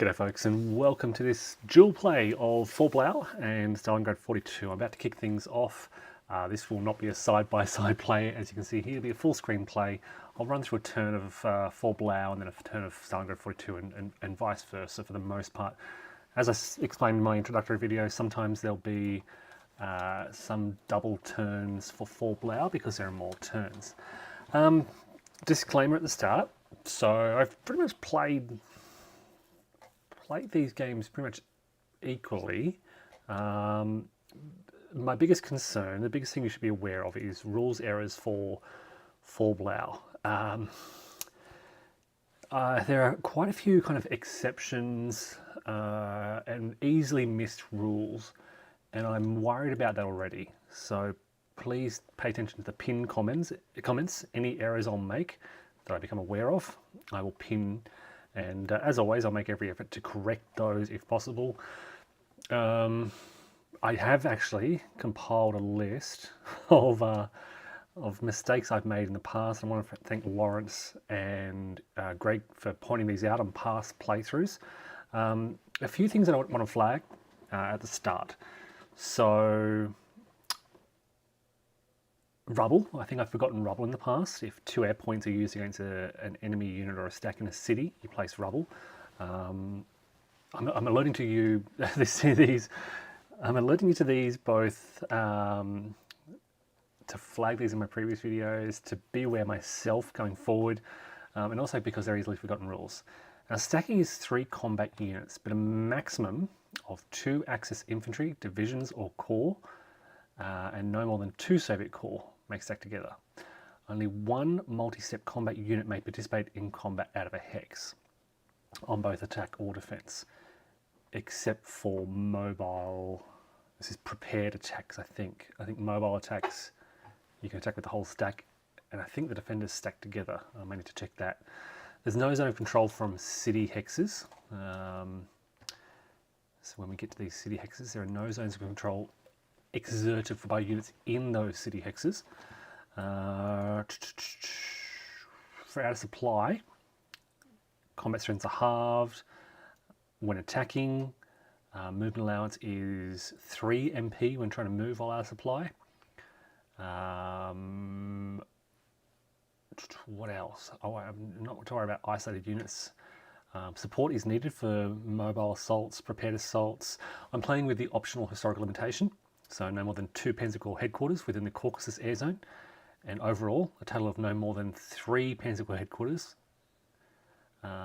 G'day folks, and welcome to this dual play of For Blau and Stalingrad 42. I'm about to kick things off. This will not be a side-by-side play, as you can see here. It'll be a full screen play. I'll run through a turn of For Blau and then a turn of Stalingrad 42 and vice versa for the most part. As I explained in my introductory video, sometimes there'll be some double turns for Blau because there are more turns. Disclaimer at the start. So I've pretty much played these games pretty much equally. My biggest concern, the biggest thing you should be aware of is rules errors for Blau. There are quite a few kind of exceptions and easily missed rules, and I'm worried about that already. So please pay attention to the pinned comments. Any errors I'll make that I become aware of, I will pin. And as always, I'll make every effort to correct those if possible. I have actually compiled a list of mistakes I've made in the past. I want to thank Lawrence and Greg for pointing these out on past playthroughs. A few things that I want to flag at the start. So, rubble. I think I've forgotten rubble in the past. If 2 air points are used against an enemy unit or a stack in a city, you place rubble. I'm alerting to you I'm alerting you to these both to flag these in my previous videos, to be aware myself going forward, and also because they're easily forgotten rules. Now, stacking is 3 combat units, but a maximum of 2 Axis infantry, divisions, or corps, and no more than 2 Soviet corps may stack together. Only 1 multi-step combat unit may participate in combat out of a hex on both attack or defense, except for mobile. This is prepared attacks, I think. I think mobile attacks, you can attack with the whole stack, and I think the defenders stack together. I may need to check that. There's no zone of control from city hexes. So when we get to these city hexes, there are no zones of control exerted by units in those city hexes. For out of supply, combat strengths are halved. When attacking, movement allowance is 3 MP when trying to move while out of supply. What else? Oh, I'm not to worry about isolated units. Support is needed for mobile assaults, prepared assaults. I'm playing with the optional historical limitation. So no more than 2 Panzer Corps headquarters within the Caucasus air zone, and overall a total of no more than 3 Panzer Corps headquarters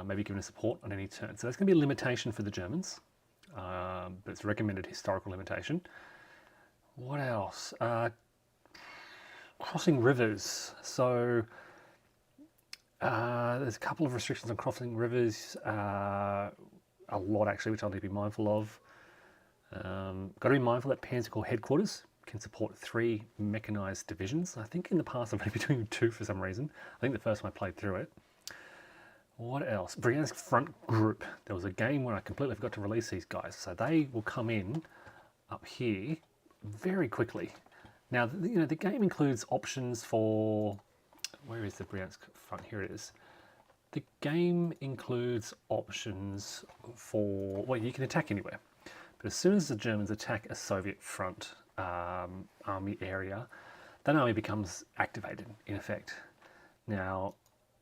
may be given a support on any turn. So that's going to be a limitation for the Germans, but it's a recommended historical limitation. What else? Crossing rivers. So there's a couple of restrictions on crossing rivers, a lot actually, which I'll need to be mindful of. Got to be mindful that Panzer Corps headquarters can support 3 mechanized divisions. I think in the past I've been between 2 for some reason. I think the first time I played through it. What else? Bryansk front group. There was a game where I completely forgot to release these guys, so they will come in up here very quickly. Now, you know, the game includes options for, where is the Bryansk front? Here it is. The game includes options for, well, you can attack anywhere. But as soon as the Germans attack a Soviet front army area, that army becomes activated, in effect. Now,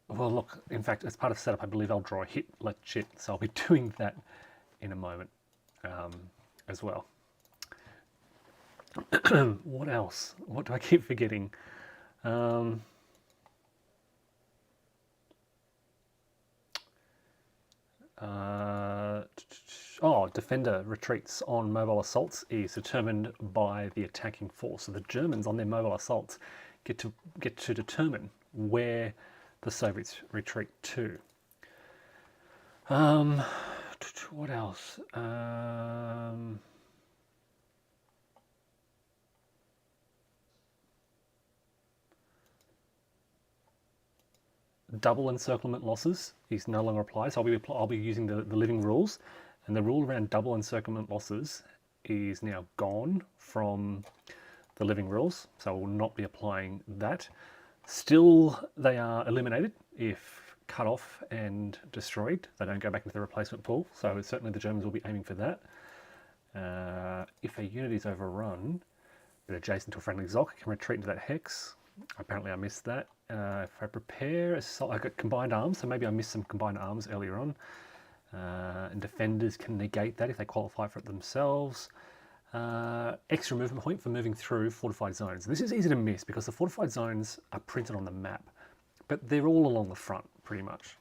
well, look, in fact, as part of setup, I believe I'll draw a hit Blanchett, so I'll be doing that in a moment as well. What else? What do I keep forgetting? Defender retreats on mobile assaults is determined by the attacking force. So the Germans on their mobile assaults get to determine where the Soviets retreat to. What else? Double encirclement losses is no longer applied, so I'll be using the living rules, and the rule around double encirclement losses is now gone from the living rules, so I will not be applying that. Still, they are eliminated if cut off and destroyed. They don't go back into the replacement pool, so certainly the Germans will be aiming for that. If a unit is overrun, but adjacent to a friendly Zoc, I can retreat into that hex. Apparently I missed that. If I prepare assault, I got combined arms, so maybe I missed some combined arms earlier on. And defenders can negate that if they qualify for it themselves. Extra movement point for moving through fortified zones. This is easy to miss because the fortified zones are printed on the map, but they're all along the front pretty much.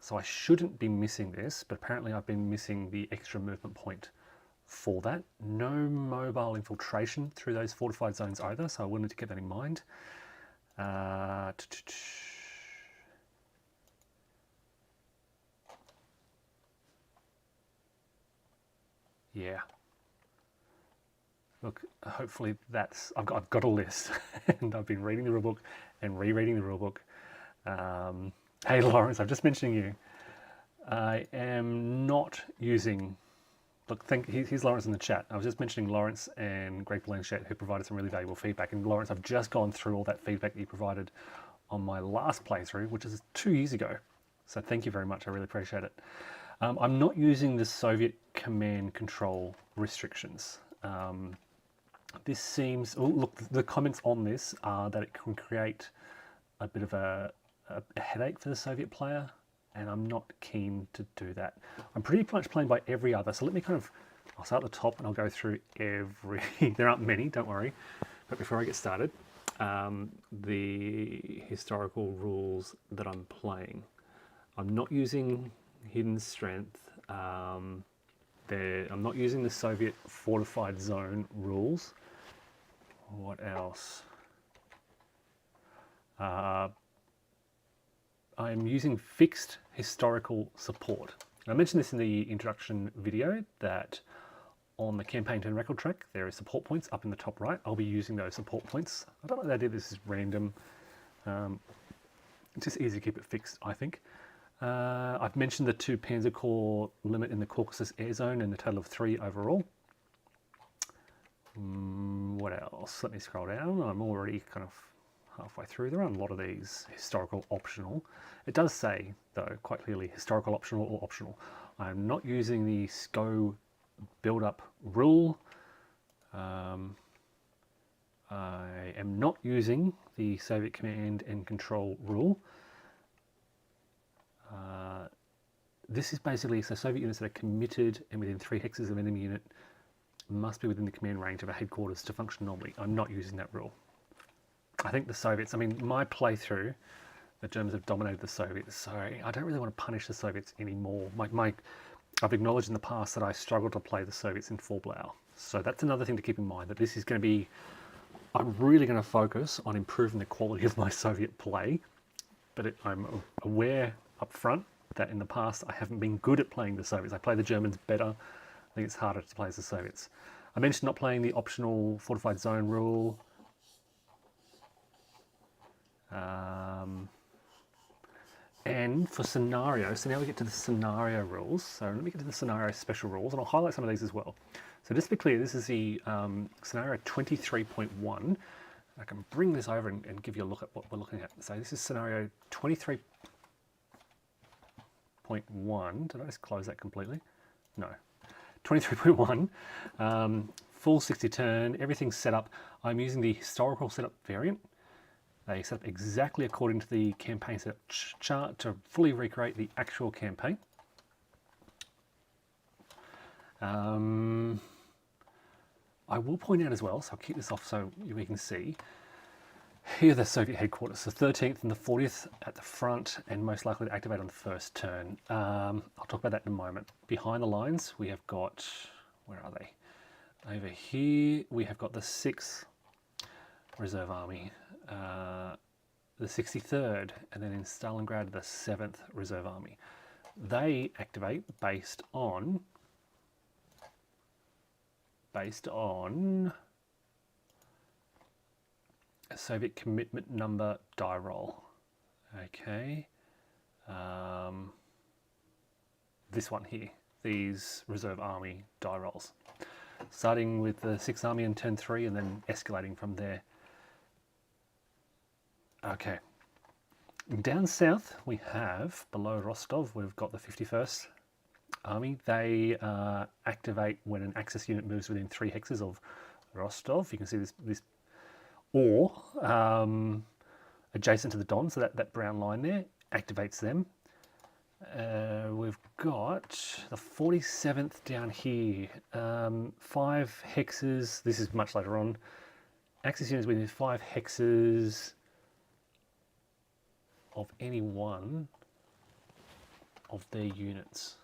So I shouldn't be missing this, but apparently I've been missing the extra movement point for that. No mobile infiltration through those fortified zones either, so I will need to keep that in mind. Yeah. Look, hopefully that's, I've got a list and I've been reading the rulebook and rereading the rulebook. Hey Lawrence, I'm just mentioning you. I am not using, look, here's Lawrence in the chat. I was just mentioning Lawrence and Greg Blanchett, who provided some really valuable feedback. And Lawrence, I've just gone through all that feedback that you provided on my last playthrough, which is 2 years ago. So thank you very much, I really appreciate it. I'm not using the Soviet command control restrictions. This seems, oh, look, the comments on this are that it can create a bit of a headache for the Soviet player, and I'm not keen to do that. I'm pretty much playing by every other, so let me I'll start at the top and I'll go through every, there aren't many, don't worry. But before I get started, the historical rules that I'm playing. I'm not using Hidden Strength. I'm not using the Soviet fortified zone rules. What else? I am using fixed historical support. I mentioned this in the introduction video that on the campaign turn record track there are support points up in the top right. I'll be using those support points. I don't know the idea this is random. It's just easy to keep it fixed, I think. I've mentioned the 2 Panzer Corps limit in the Caucasus air zone and a total of 3 overall. What else? Let me scroll down. I'm already kind of halfway through. There aren't a lot of these historical optional. It does say, though, quite clearly, historical optional or optional. I'm not using the SCO build-up rule. I am not using the Soviet command and control rule. This is basically, so Soviet units that are committed and within 3 hexes of an enemy unit must be within the command range of a headquarters to function normally. I'm not using that rule. I think the Soviets, I mean, my playthrough, the Germans have dominated the Soviets, so I don't really want to punish the Soviets anymore. I've acknowledged in the past that I struggle to play the Soviets in full Blau. So that's another thing to keep in mind, that this is going to be, I'm really going to focus on improving the quality of my Soviet play, but I'm aware up front that in the past I haven't been good at playing the Soviets. I play the Germans better. I think it's harder to play as the Soviets. I mentioned not playing the optional fortified zone rule. And for scenarios, so now we get to the scenario rules. So let me get to the scenario special rules, and I'll highlight some of these as well. So just to be clear, this is the scenario 23.1. I can bring this over and give you a look at what we're looking at. So this is scenario 23.1. Did I just close that completely? No. 23.1. Full 60 turn, everything's set up. I'm using the historical setup variant. They set up exactly according to the campaign setup chart to fully recreate the actual campaign. I will point out as well, so I'll keep this off so we can see. Here are the Soviet headquarters, the 13th and the 40th at the front, and most likely to activate on the first turn. I'll talk about that in a moment. Behind the lines, we have got, where are they? Over here, we have got the 6th Reserve Army, the 63rd, and then in Stalingrad, the 7th Reserve Army. They activate based on a Soviet commitment number die roll. Okay. This one here, these Reserve Army die rolls. Starting with the 6th Army in turn 3 and then escalating from there. Okay. Down south, we have, below Rostov, we've got the 51st Army. They activate when an Axis unit moves within 3 hexes of Rostov. You can see this or adjacent to the Don, so that brown line there activates them. We've got the 47th down here, 5 hexes. This is much later on. Axis units within 5 hexes of any one of their units.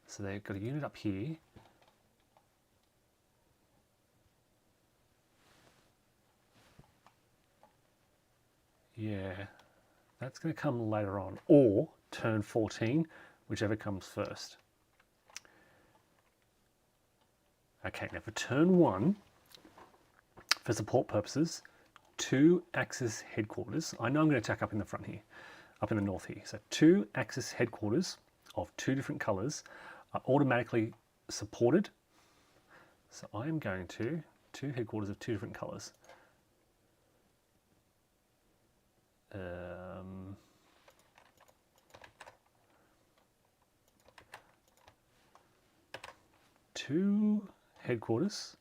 So they've got a unit up here. Yeah, that's going to come later on, or turn 14, whichever comes first. Okay, now for turn 1, for support purposes, 2 Axis headquarters. I know I'm going to attack up in the front here, up in the north here. So 2 Axis headquarters of 2 different colours are automatically supported. So I am going to 2 headquarters of 2 different colours. Two headquarters.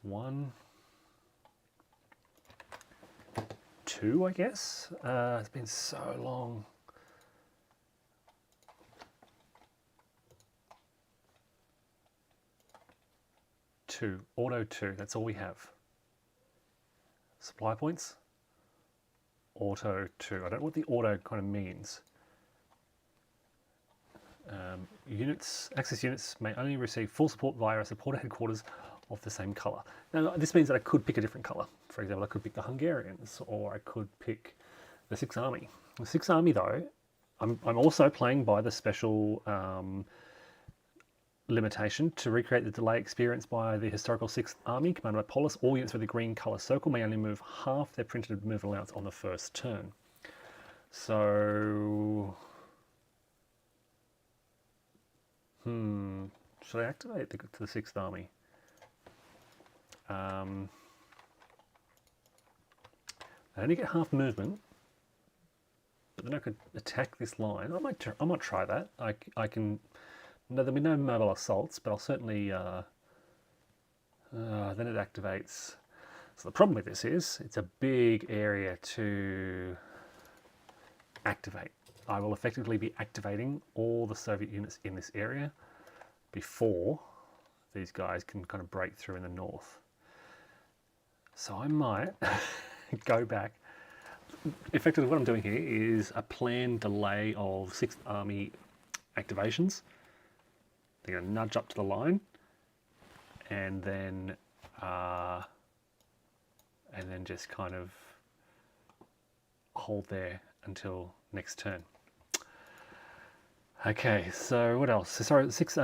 1, 2, I guess. It's been so long. Two, auto 2, that's all we have. Supply points, auto 2. I don't know what the auto kind of means. Units, Axis units may only receive full support via a supporter headquarters of the same colour. Now this means that I could pick a different colour. For example, I could pick the Hungarians, or I could pick the 6th Army. The 6th Army though, I'm also playing by the special limitation to recreate the delay experienced by the historical 6th Army, commanded by Paulus. All units with a green colour circle may only move half their printed move allowance on the first turn. So, should I activate to the 6th Army? I only get half movement, but then I could attack this line. I might try that. I can. No, there'll be no mobile assaults, but I'll certainly. Then it activates. So the problem with this is it's a big area to activate. I will effectively be activating all the Soviet units in this area before these guys can kind of break through in the north. So I might go back. Effectively what I'm doing here is a planned delay of 6th Army activations. They're going to nudge up to the line and then just kind of hold there until next turn. Okay, so what else? Sorry, 6.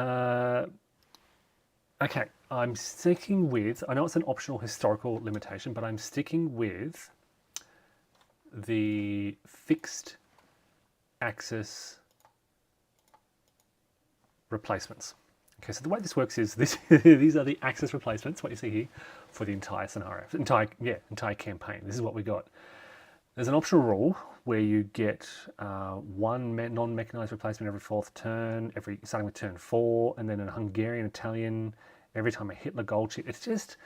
Okay, I'm sticking with. I know it's an optional historical limitation, but I'm sticking with the fixed axis replacements. Okay, so the way this works is these are the axis replacements, what you see here, for the entire scenario, entire campaign. This is what we got. There's an optional rule where you get one non-mechanized replacement every 4th turn, starting with turn 4, and then a Hungarian, Italian every time a Hitler gold chip. It's just,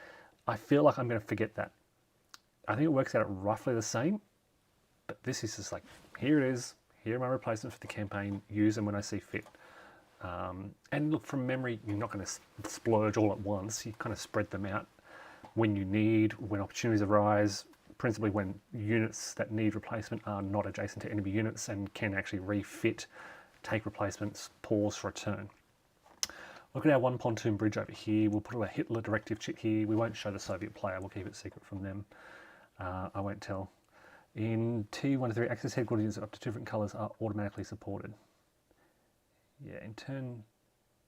I feel like I'm going to forget that. I think it works out roughly the same, but this is just like, here it is, here are my replacements for the campaign, use them when I see fit. And look, from memory, you're not going to splurge all at once. You kind of spread them out when you need, when opportunities arise, principally when units that need replacement are not adjacent to enemy units and can actually refit, take replacements, pause for a turn. Look at our one pontoon bridge over here. We'll put a Hitler directive chip here. We won't show the Soviet player. We'll keep it secret from them. I won't tell. In T1 to 3, Axis headquarters units up to 2 different colours are automatically supported. Yeah, in turn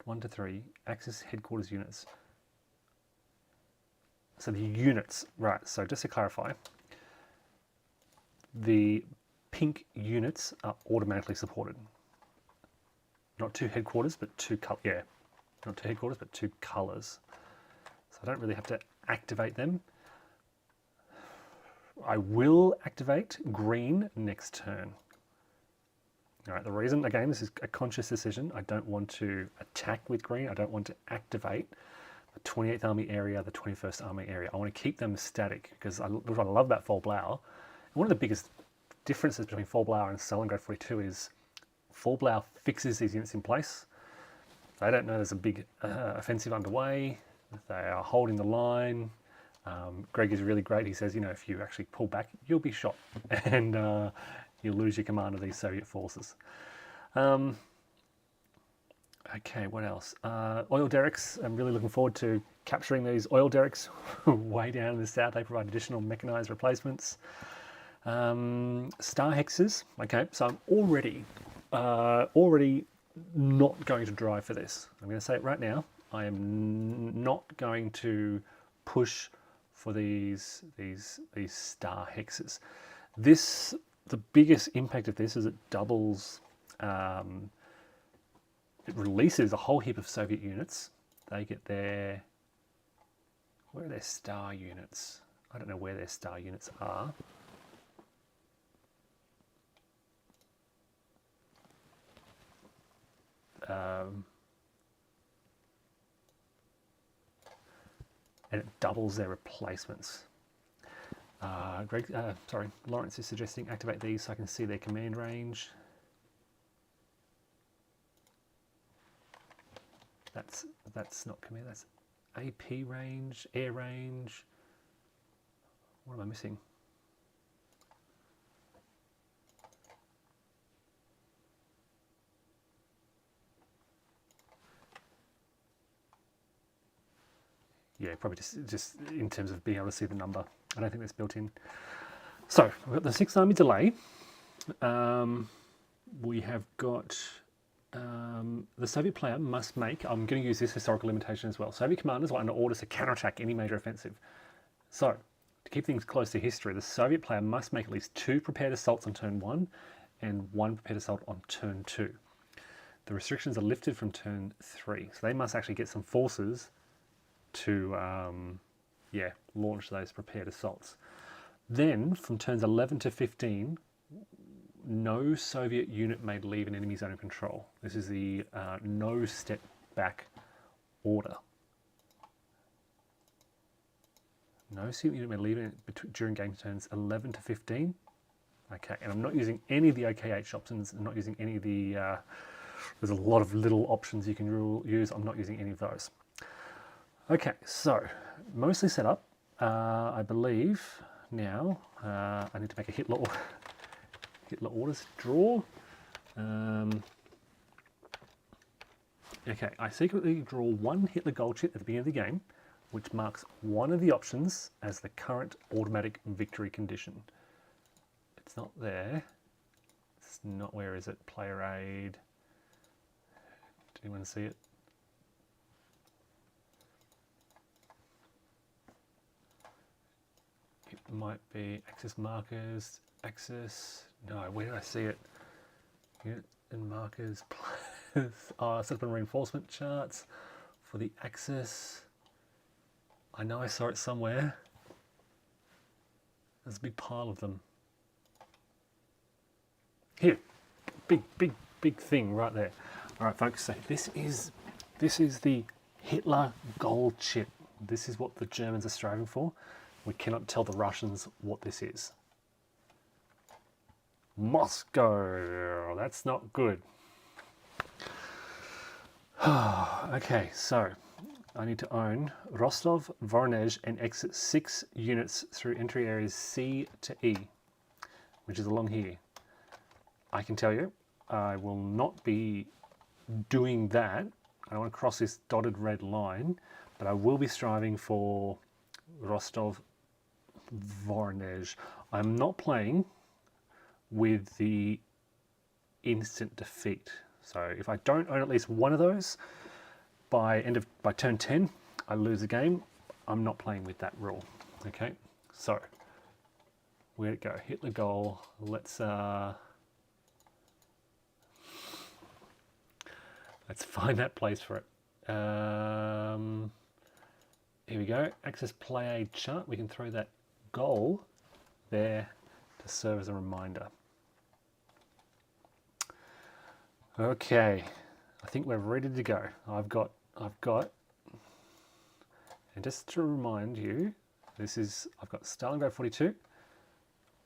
1 to 3, Axis headquarters units. So the units, right, so just to clarify, the pink units are automatically supported. Not 2 headquarters, but 2 colours. Yeah, not 2 headquarters, but 2 colours. So I don't really have to activate them. I will activate green next turn. All right, the reason, again, this is a conscious decision. I don't want to attack with green. I don't want to activate the 28th Army area, the 21st Army area. I want to keep them static because I love about Blau. One of the biggest differences between Blau and Stalingrad 42 is Blau fixes these units in place. They don't know there's a big offensive underway. They are holding the line. Greg is really great. He says, you know, if you actually pull back, you'll be shot and you'll lose your command of these Soviet forces. Okay, what else? Oil derricks. I'm really looking forward to capturing these oil derricks way down in the south. They provide additional mechanized replacements. Star hexes. Okay, so I'm already not going to drive for this. I'm going to say it right now. I am not going to push for these star hexes. The biggest impact of this is it doubles. It releases a whole heap of Soviet units. They get their, where are their star units? I don't know where their star units are. And it doubles their replacements. Lawrence is suggesting activate these so I can see their command range. That's not command, that's AP range, air range. What am I missing? Yeah, probably just in terms of being able to see the number. I don't think that's built in. So we've got the 6th Army delay. We have got the Soviet player must make, I'm going to use this historical limitation as well. Soviet commanders are under orders to counterattack any major offensive. So to keep things close to history, the Soviet player must make at least 2 prepared assaults on turn 1 and 1 prepared assault on turn 2. The restrictions are lifted from turn 3. So they must actually get some forces to launch those prepared assaults. Then from turns 11 to 15, no Soviet unit may leave an enemy zone of control. This is the no step back order. No Soviet unit may leave it during game turns 11 to 15. Okay, and I'm not using any of the OKH options. I'm not using any of the, there's a lot of little options you can use. I'm not using any of those. Okay, so mostly set up. I believe now I need to make a Hitler orders draw. Okay, I secretly draw 1 Hitler gold chip at the beginning of the game, which marks one of the options as the current automatic victory condition. It's not there. It's not, where is it? Player aid. Do you want to see it? It might be access markers, access, no, where did I see it? Unit and markers, set up and reinforcement charts for the access. I know I saw it somewhere. There's a big pile of them. Here, big thing right there. All right, folks, so this is the Hitler gold chip. This is what the Germans are striving for. We cannot tell the Russians what this is. Moscow, that's not good. Okay, so I need to own Rostov, Voronezh, and exit 6 units through entry areas C to E, which is along here. I can tell you, I will not be doing that. I don't want to cross this dotted red line, but I will be striving for Rostov, Voronezh. I'm not playing with the instant defeat. So if I don't own at least one of those by turn 10, I lose the game. I'm not playing with that rule. Okay, so where'd it go? Hitler goal. Let's find that place for it. Here we go. Access play aid chart. We can throw that goal there to serve as a reminder. Okay, I think we're ready to go. I've got, and just to remind you, I've got Stalingrad 42.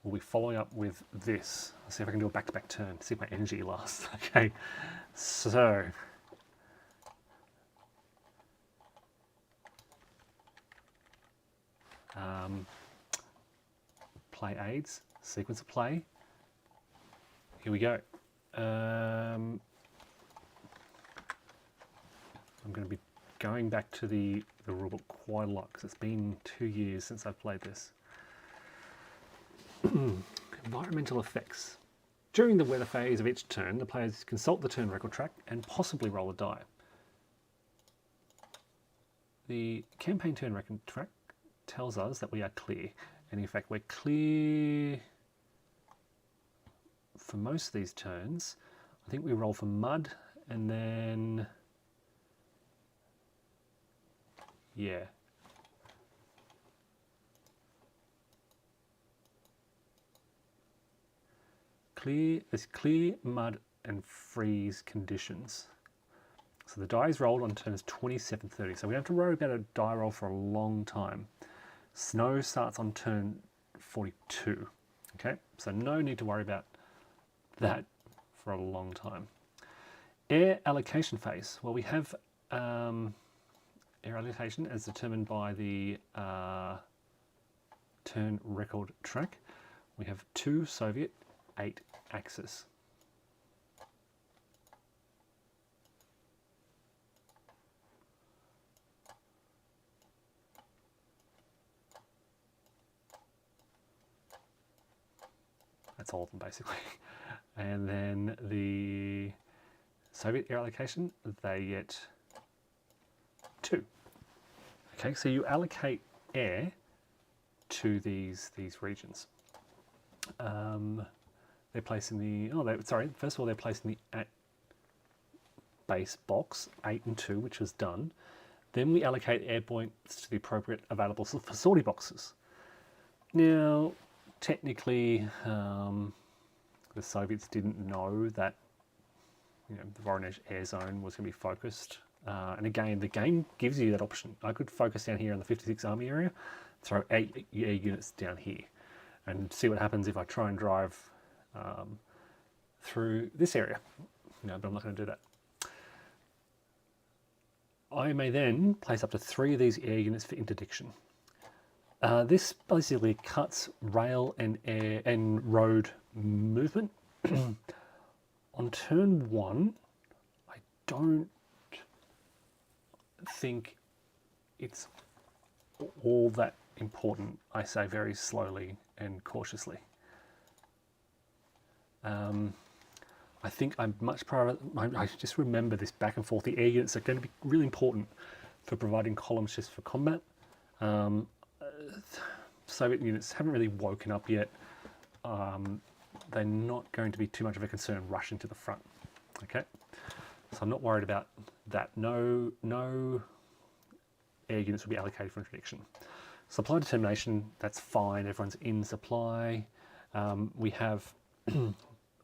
We'll be following up with this. Let's see if I can do a back-to-back turn, see if my energy lasts. Okay, so play aids, sequence of play. Here we go. I'm going to be going back to the rulebook quite a lot because it's been 2 years since I've played this. Environmental effects. During the weather phase of each turn, the players consult the turn record track and possibly roll a die. The campaign turn record track tells us that we are clear, and in fact we're clear for most of these turns. I think we roll for mud and then, yeah. There's clear, mud and freeze conditions. So the die is rolled on turns 27, 30. So we have to worry about a die roll for a long time. Snow starts on turn 42. Okay, so no need to worry about that for a long time. Air allocation phase. Well, we have air allocation as determined by the turn record track. We have 2 Soviet, 8 Axis. That's all of them basically. And then the Soviet air allocation, they get 2. Okay, so you allocate air to these regions. They're placed in the, first of all, they're placed in the at base box 8 and 2, which was done. Then we allocate air points to the appropriate available facility boxes. Now, technically, the Soviets didn't know that the Voronezh air zone was going to be focused. And again, the game gives you that option. I could focus down here in the 56 Army area, throw 8 air units down here, and see what happens if I try and drive through this area. No, but I'm not going to do that. I may then place up to 3 of these air units for interdiction. This basically cuts rail and air and road movement. On turn 1, I don't think it's all that important. I say very slowly and cautiously. I think I'm much I just remember this back and forth. The air units are going to be really important for providing column shifts for combat. Soviet units haven't really woken up yet. They're not going to be too much of a concern rushing to the front. Okay, so I'm not worried about that. No air units will be allocated for interdiction. Supply determination, that's fine. Everyone's in supply. We have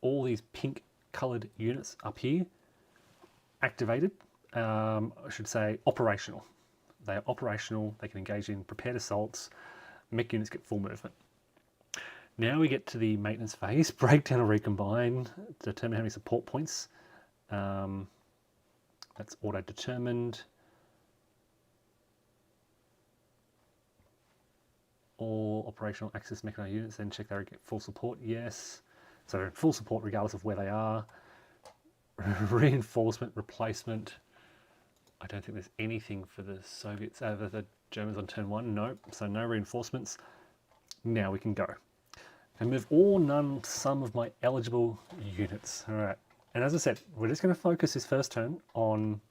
all these pink coloured units up here activated. I should say operational. They are operational. They can engage in prepared assaults. Mech units get full movement. Now we get to the maintenance phase. Breakdown or recombine. Determine how many support points. That's auto-determined. All operational access mechanized units then check they get full support. Yes. So they're in full support regardless of where they are. Reinforcement, replacement. I don't think there's anything for the Soviets, the Germans on turn 1. No, so no reinforcements. Now we can go. And move all, none, some of my eligible units. All right. And as I said, we're just going to focus this first turn on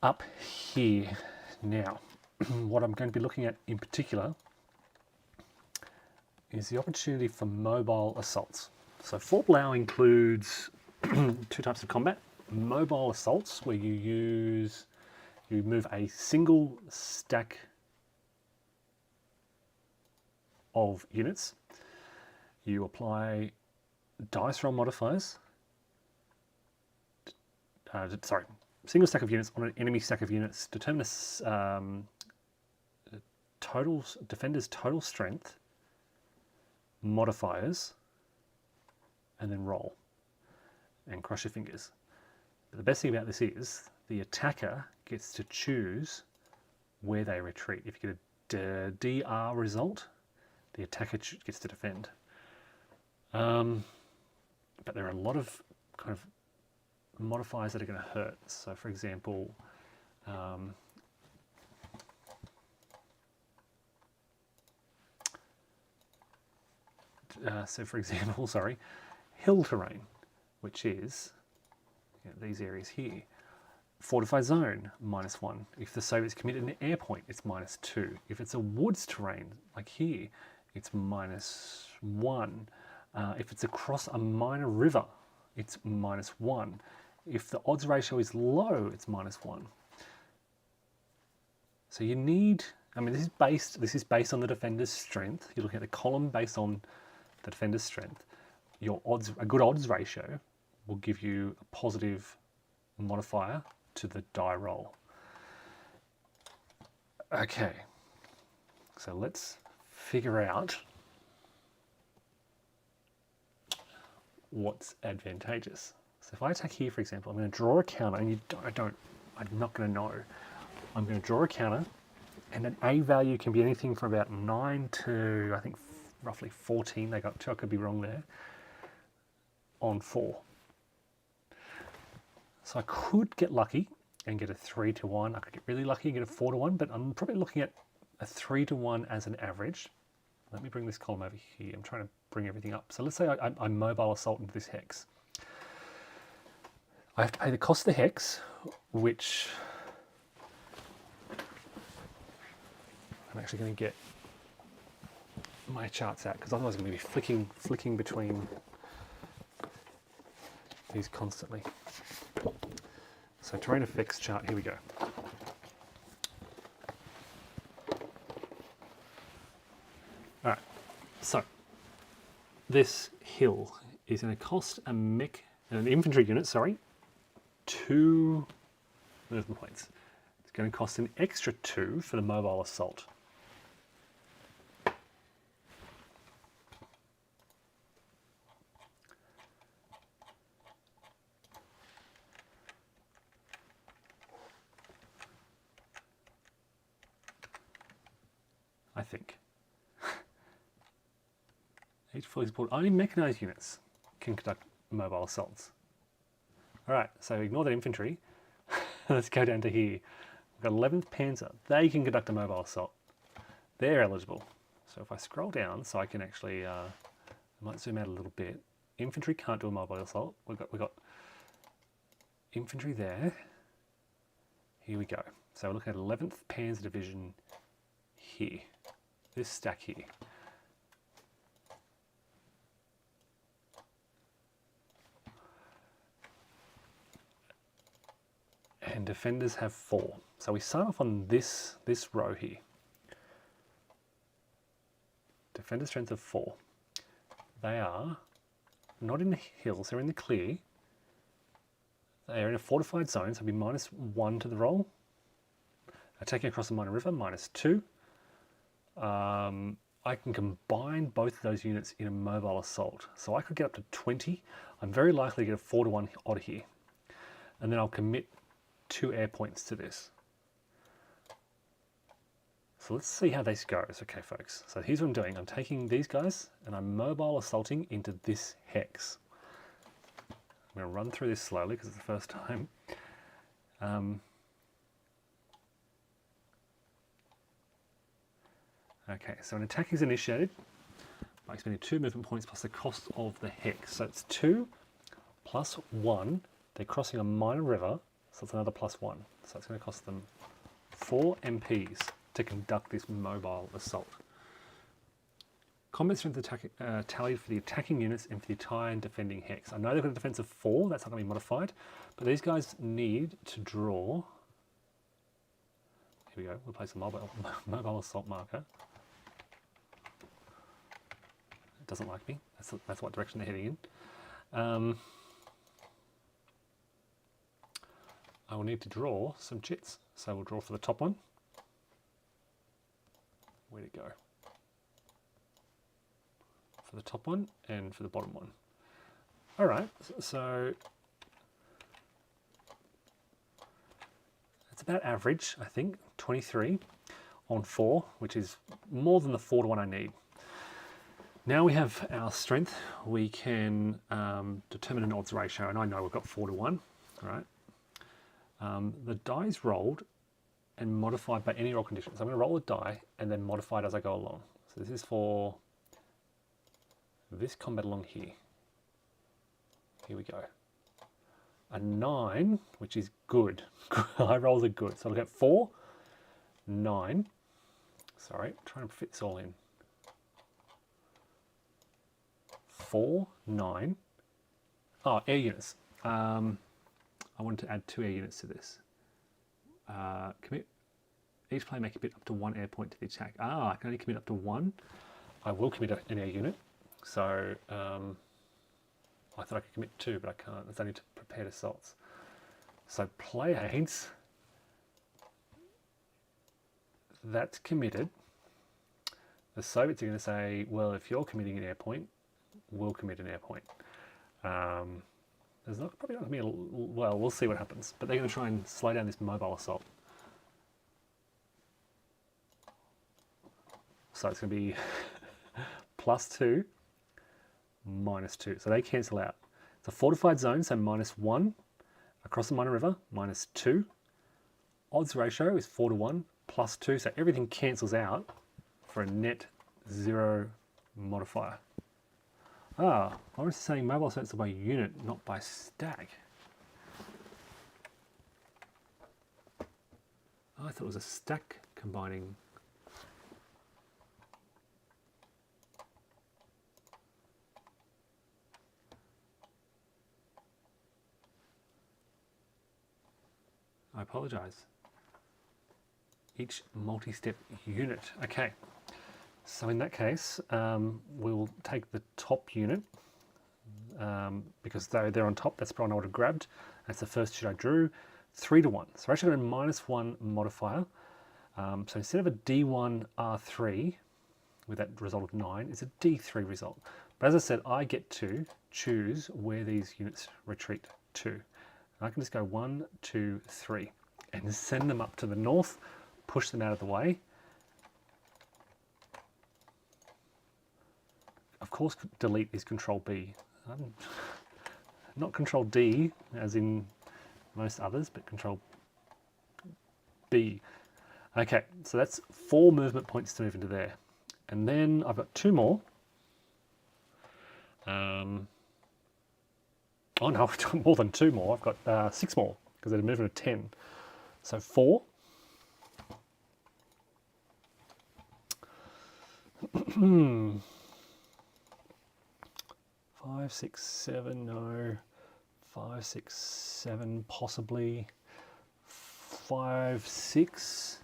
up here. Now, what I'm going to be looking at in particular is the opportunity for mobile assaults. So Fort Blau includes 2 types of combat. Mobile assaults, where you move a single stack of units. You apply dice roll modifiers. Single stack of units on an enemy stack of units. Determine defender's total strength, modifiers, and then roll. And cross your fingers. But the best thing about this is the attacker gets to choose where they retreat. If you get a DR result, the attacker gets to defend. But there are a lot of kind of modifiers that are going to hurt. So for example, hill terrain, which is these areas here. Fortified zone, -1. If the Soviets committed an air point, it's -2. If it's a woods terrain, like here, it's -1. If it's across a minor river, it's -1. If the odds ratio is low, it's -1. So you need, this is based on the defender's strength. You're looking at the column based on the defender's strength. A good odds ratio will give you a positive modifier to the die roll. Okay, so let's figure out what's advantageous. So if I attack here, for example, I'm going to draw a counter, and I'm not going to know. I'm going to draw a counter, and an A value can be anything from about 9 to, I think, roughly 14. They got 2, I could be wrong there, on 4. So I could get lucky and get a 3-1. I could get really lucky and get a 4-1, but I'm probably looking at a 3-1 as an average. Let me bring this column over here. I'm trying to bring everything up. So let's say I mobile assault into this hex. I have to pay the cost of the hex, which I'm actually going to get my charts out, because otherwise I'm going to be flicking between these constantly. So terrain effects chart, here we go. All right, so this hill is going to cost an infantry unit, 2 movement points. It's going to cost an extra 2 for the mobile assault. I think. Each fully supported, only mechanized units can conduct mobile assaults. Alright, so ignore that infantry. Let's go down to here. We've got 11th Panzer. They can conduct a mobile assault. They're eligible. So if I scroll down, so I can actually, I might zoom out a little bit. Infantry can't do a mobile assault. We've got infantry there. Here we go. So we're looking at 11th Panzer Division here. This stack here. And defenders have 4. So we start off on this row here. Defender strength of 4. They are not in the hills, they're in the clear. They are in a fortified zone, so it'll be -1 to the roll. Attacking across the minor river, -2. I can combine both of those units in a mobile assault. So I could get up to 20. I'm very likely to get a 4-1 odd here. And then I'll commit 2 air points to this. So let's see how this goes. Okay, folks. So here's what I'm doing. I'm taking these guys and I'm mobile assaulting into this hex. I'm going to run through this slowly because it's the first time. Okay, so an attack is initiated by expending 2 movement points plus the cost of the hex. So it's 2 plus 1. They're crossing a minor river, so it's another +1. So it's going to cost them 4 MPs to conduct this mobile assault. Combat strength tallied for the attacking units and for the entire defending hex. I know they've got a defense of 4, that's not going to be modified, but these guys need to draw. Here we go, we'll place a mobile assault marker. It doesn't like me. That's what direction they're heading in. I will need to draw some chits. So we'll draw for the top one. Where to go? For the top one and for the bottom one. All right, so it's about average, I think, 23 on 4, which is more than the 4 to 1 I need. Now we have our strength, we can determine an odds ratio, and I know we've got 4 to 1, all right? The die is rolled and modified by any roll conditions. I'm going to roll a die and then modify it as I go along. So this is for this combat along here. Here we go. A 9, which is good. High rolls are good. So I'll get 4, 9. Sorry, trying to fit this all in. 4, 9. Oh, air units. I wanted to add 2 air units to this. Commit. Each player may commit up to 1 air point to the attack. Ah, I can only commit up to 1. I will commit an air unit. So I thought I could commit 2, but I can't. It's only to prepared assaults. So play aids. That's committed. The Soviets are going to say, well, if you're committing an air point, we'll commit an air point. There's probably not going to be well, we'll see what happens. But they're going to try and slow down this mobile assault. So it's going to be +2, -2. So they cancel out. It's a fortified zone, so -1 across the minor river, -2. Odds ratio is 4 to 1, +2. So everything cancels out for a net 0 modifier. Ah, I was saying mobile assaults are by unit, not by stack. Oh, I thought it was a stack combining. I apologize. Each multi-step unit. Okay. So in that case, we'll take the top unit because they're on top. That's the one I would have grabbed. That's the first sheet I drew. 3 to 1. So we're actually got a -1 modifier. So instead of a D1 R3 with that result of 9, it's a D3 result. But as I said, I get to choose where these units retreat to. And I can just go 1, 2, 3 and send them up to the north, push them out of the way. Of course, delete is Control B. Not Control D, as in most others, but Control B. Okay, so that's 4 movement points to move into there. And then I've got 2 more. Oh no, I've got more than 2 more. I've got 6 more, because they're a movement of 10. So 4. 5, 6, 7, no. 5, 6, 7, possibly. 5, 6.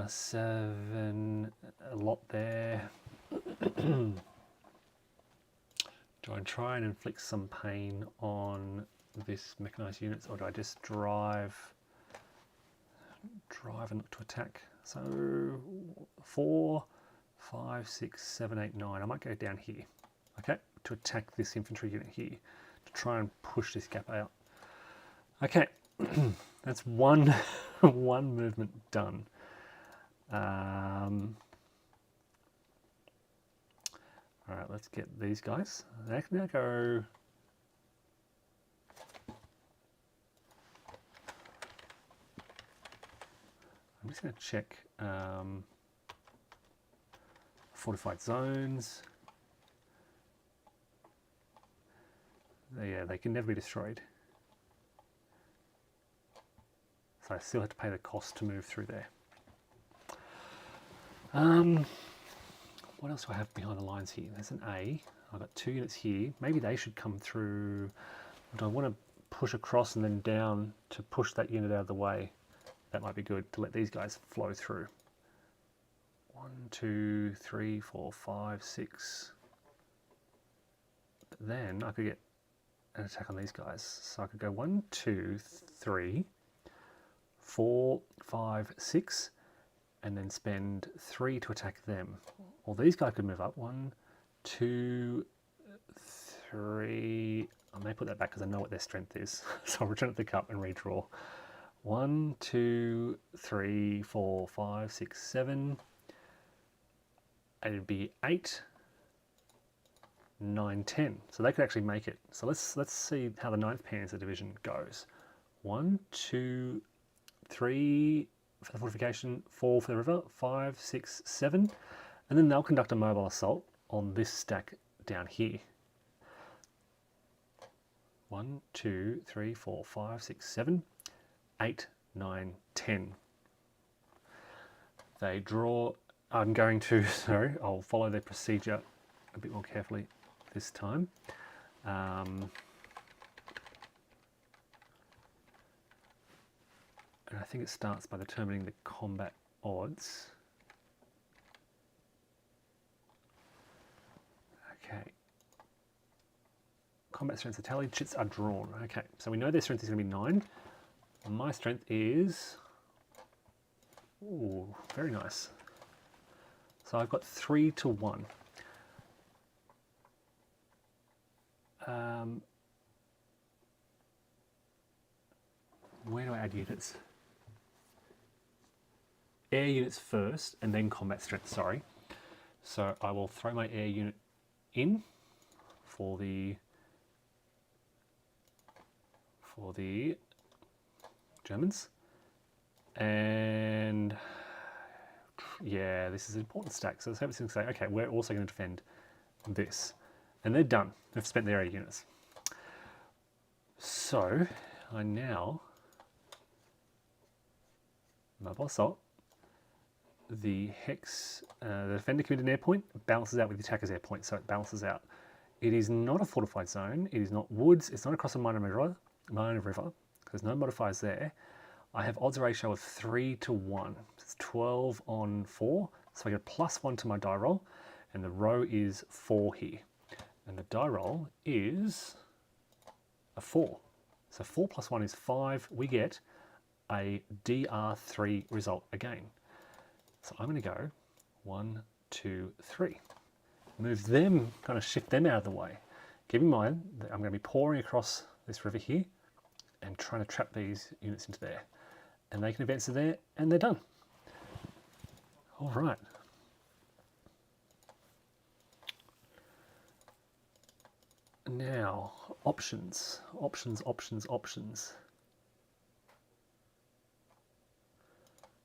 7, a lot there. Do I try and inflict some pain on this mechanized units, or do I just drive and look to attack? So 4, 5, 6, 7, 8, 9. I might go down here, okay, to attack this infantry unit here, to try and push this gap out. Okay, that's one movement done. All right, let's get these guys. They can now go. I'm just going to check fortified zones. Yeah, they can never be destroyed. So I still have to pay the cost to move through there. What else do I have behind the lines here? There's an A. I've got 2 units here. Maybe they should come through. Do I want to push across and then down to push that unit out of the way? That might be good to let these guys flow through. 1, 2, 3, 4, 5, 6. But then I could get an attack on these guys. So I could go 1, 2, 3, 4, 5, 6, and then spend 3 to attack them. Or these guys could move up. 1, 2, 3. I may put that back because I know what their strength is. So I'll return it to the cup and redraw. 1, 2, 3, 4, 5, 6, 7. It'd be 8, 9, 10. So they could actually make it. So let's see how the 9th Panzer Division goes. 1, 2, 3 for the fortification, 4 for the river, 5, 6, 7. And then they'll conduct a mobile assault on this stack down here. 1, 2, 3, 4, 5, 6, 7, 8, 9, 10. They draw. I'm going to, sorry, I'll follow their procedure a bit more carefully this time. And I think it starts by determining the combat odds. Okay. Combat strengths are tallied, chits are drawn. Okay, so we know their strength is going to be 9. My strength is, ooh, very nice. So I've got 3 to 1. Where do I add units? Air units first, and then combat strength, sorry. So I will throw my air unit in for the Germans. And yeah, this is an important stack. So let's hope it's going to say, okay, we're also going to defend this. And they're done. They've spent their air units. So I now mobile assault. The hex, the defender committed an air point, balances out with the attacker's air point, so it balances out. It is not a fortified zone. It is not woods. It's not across a minor river. There's no modifiers there. I have odds ratio of 3 to 1. It's 12 on 4, so I get a +1 to my die roll, and the row is 4 here. And the die roll is a 4. So 4 plus 1 is 5. We get a DR3 result again. So I'm going to go 1, 2, 3. Move them, kind of shift them out of the way. Keep in mind that I'm going to be pouring across this river here and trying to trap these units into there. And they can advance to there, and they're done. All right. Now, options.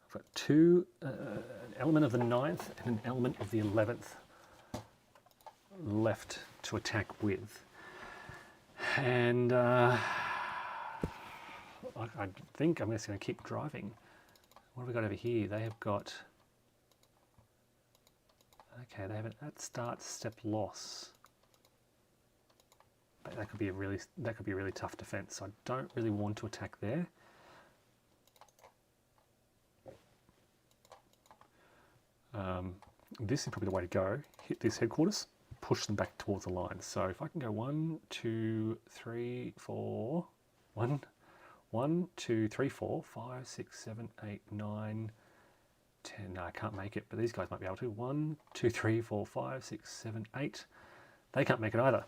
I've got two, an element of the 9th and an element of the 11th left to attack with. And I think I'm just going to keep driving. What have we got over here? They have got, okay, they have an at start step loss. But that could be a really tough defense. So I don't really want to attack there. This is probably the way to go. Hit this headquarters, push them back towards the line. So if I can go 1, 2, 3, 4, 1, 2, 3, 4, 5, 6, 7, 8, 9, 10. No, I can't make it, but these guys might be able to. 1, 2, 3, 4, 5, 6, 7, 8. They can't make it either.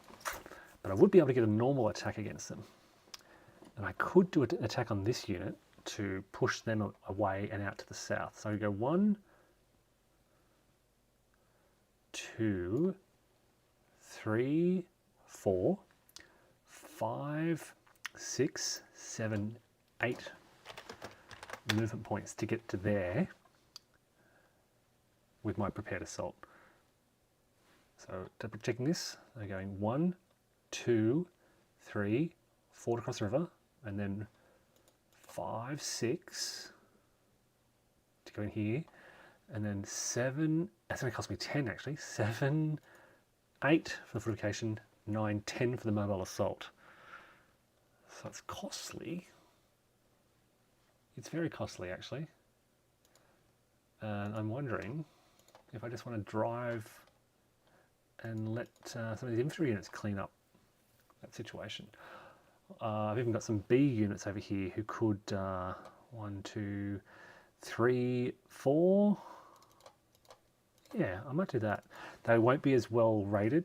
But I would be able to get a normal attack against them. And I could do an attack on this unit to push them away and out to the south. So I go 1, 2, 3, 4, 5, 6, 7, 8 movement points to get to there with my prepared assault. So double checking this, they're going 1, 2, 3, 4 to cross the river, and then 5, 6 to go in here, and then 7, that's going to cost me 10 actually, 7, 8 for the fortification, 9, 10 for the mobile assault. So it's costly. It's very costly actually. And I'm wondering, if I just want to drive and let some of these infantry units clean up that situation. I've even got some B units over here who could 1, 2, 3, 4. Yeah, I might do that. They won't be as well rated.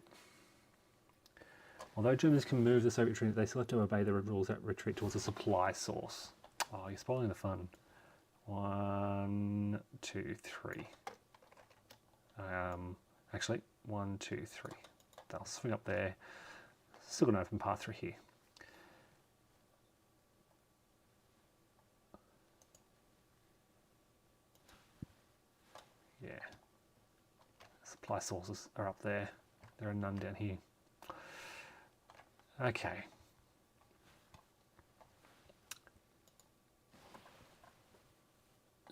Although Germans can move the Soviet troops, they still have to obey the rules that retreat towards a supply source. Oh, you're spoiling the fun. 1, 2, 3. Actually, 1, 2, 3. They'll swing up there. Still got an open path through here. Yeah. Supply sources are up there. There are none down here. Okay.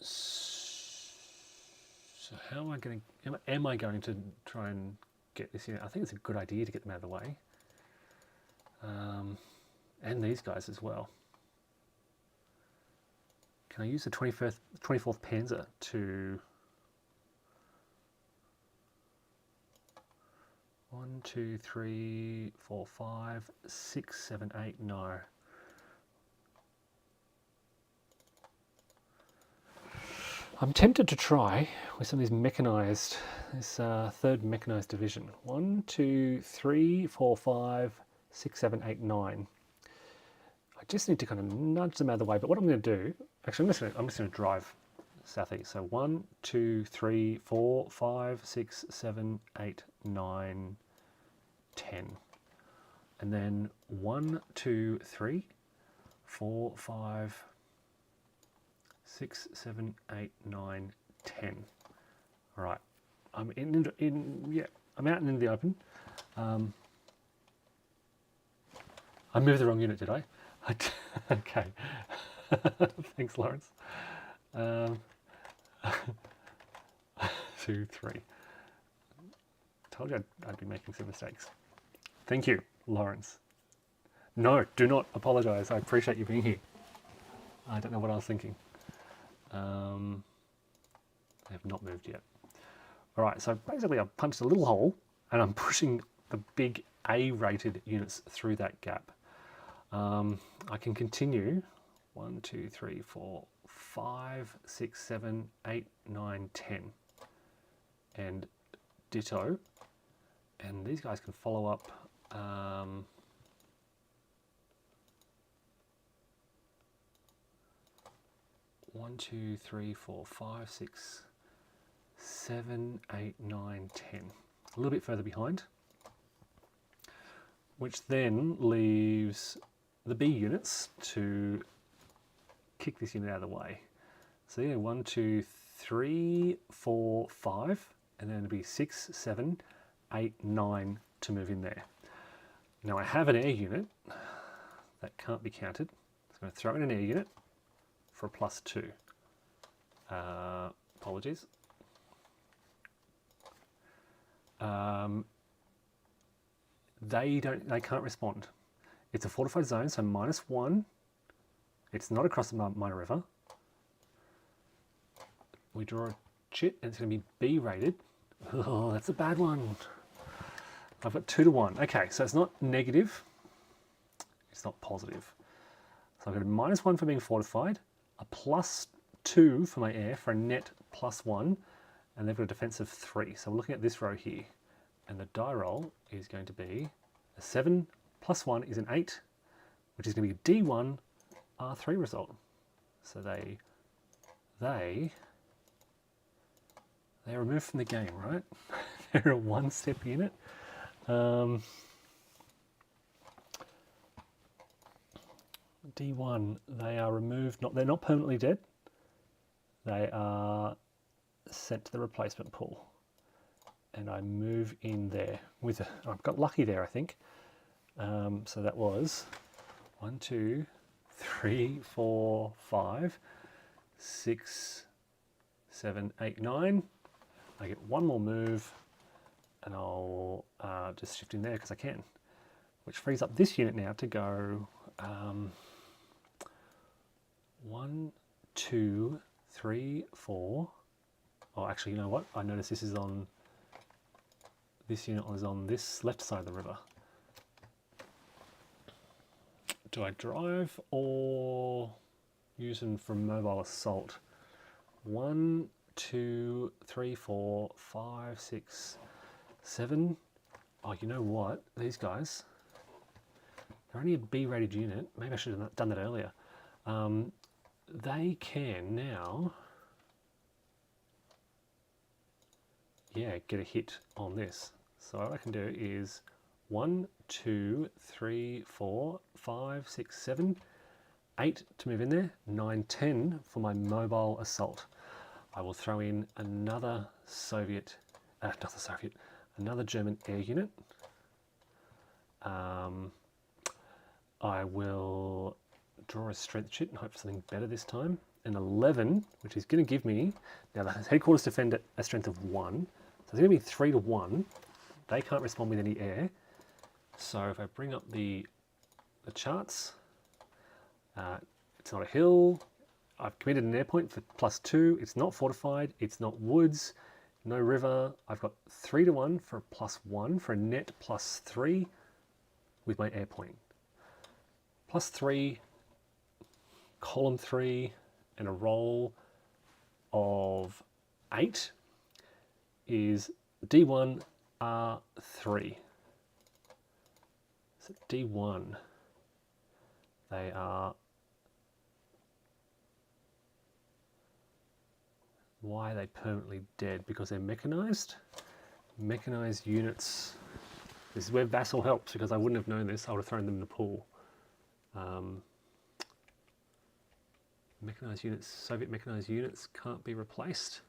So how am I going to? Am I going to try and get this unit? I think it's a good idea to get them out of the way, and these guys as well. Can I use the 24th Panzer to? 1, 2, 3, 4, 5, 6, 7, 8. No. I'm tempted to try with some of these mechanised, this 3rd mechanised division. 1, 2, 3, 4, 5, 6, 7, 8, 9. I just need to kind of nudge them out of the way. But what I'm going to do, actually, I'm just going to drive southeast. So 1, 2, 3, 4, 5, 6, 7, 8, 9, 10. And then 1, 2, 3, 4, 5, 6, 7, 8, 9, 10. All right, I'm I'm out and in the open. I moved the wrong unit, did I? Okay. Thanks, Lawrence. 2, 3. Told you I'd be making some mistakes. Thank you, Lawrence. No, do not apologise. I appreciate you being here. I don't know what I was thinking. They have not moved yet. All right, so basically I've punched a little hole and I'm pushing the big A-rated units through that gap. I can continue 1, 2, 3, 4, 5, 6, 7, 8, 9, 10. And ditto. And these guys can follow up. 1, 2, 3, 4, 5, 6, 7, 8, 9, 10. A little bit further behind. Which then leaves the B units to kick this unit out of the way. So yeah, 1, 2, 3, 4, 5, and then it'll be 6, 7, 8, 9 to move in there. Now I have an air unit that can't be counted. So I'm going to throw in an air unit for a +2. Apologies. They can't respond. It's a fortified zone, so -1. It's not across the minor river. We draw a chit, and it's going to be B rated. Oh, that's a bad one. I've got 2 to 1. Okay, so it's not negative. It's not positive. So I've got a -1 for being fortified, a +2 for my air for a net +1, and they've got a defense of 3. So we're looking at this row here, and the die roll is going to be a 7 +1 is an 8, which is going to be a D1 R3 result. So they are removed from the game, right? They're a 1-step unit. D1, they are removed. They're not permanently dead. They are sent to the replacement pool, and I move in there with. I've got lucky there, I think. So that was 1, 2, 3, 4, 5, 6, 7, 8, 9. I get one more move, and I'll just shift in there because I can, which frees up this unit now to go 1, 2, 3, 4, Oh, actually, you know what? I noticed this is on... This unit is on this left side of the river. Do I drive or use them for mobile assault? 1, 2, 3, 4, 5, 6, 7. Oh, you know what? These guys, they're only a B-rated unit. Maybe I should have done that earlier. They can now, yeah, get a hit on this. So what I can do is 1, 2, 3, 4, 5, 6, 7, 8 to move in there, 9, 10 for my mobile assault. I will throw in another another German air unit. I will draw a strength chit and hope for something better this time. An 11, which is going to give me, now the headquarters defend at a strength of 1, so it's going to be 3 to 1. They can't respond with any air. So if I bring up the charts, it's not a hill. I've committed an air point for +2. It's not fortified. It's not woods. No river. I've got 3 to 1 for a +1 for a net +3 with my air point. +3, column 3, and a roll of 8 is D1 R3. So D1, they are... Why are they permanently dead? Because they're mechanized? Mechanized units. This is where Vassal helps, because I wouldn't have known this. I would have thrown them in the pool. Mechanized units, Soviet mechanized units can't be replaced.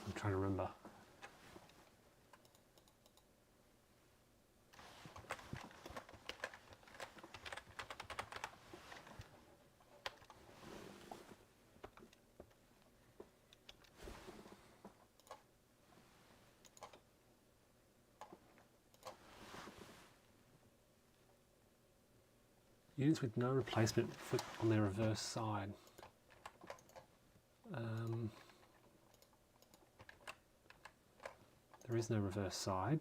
I'm trying to remember. Units with no replacement foot on their reverse side. There is no reverse side.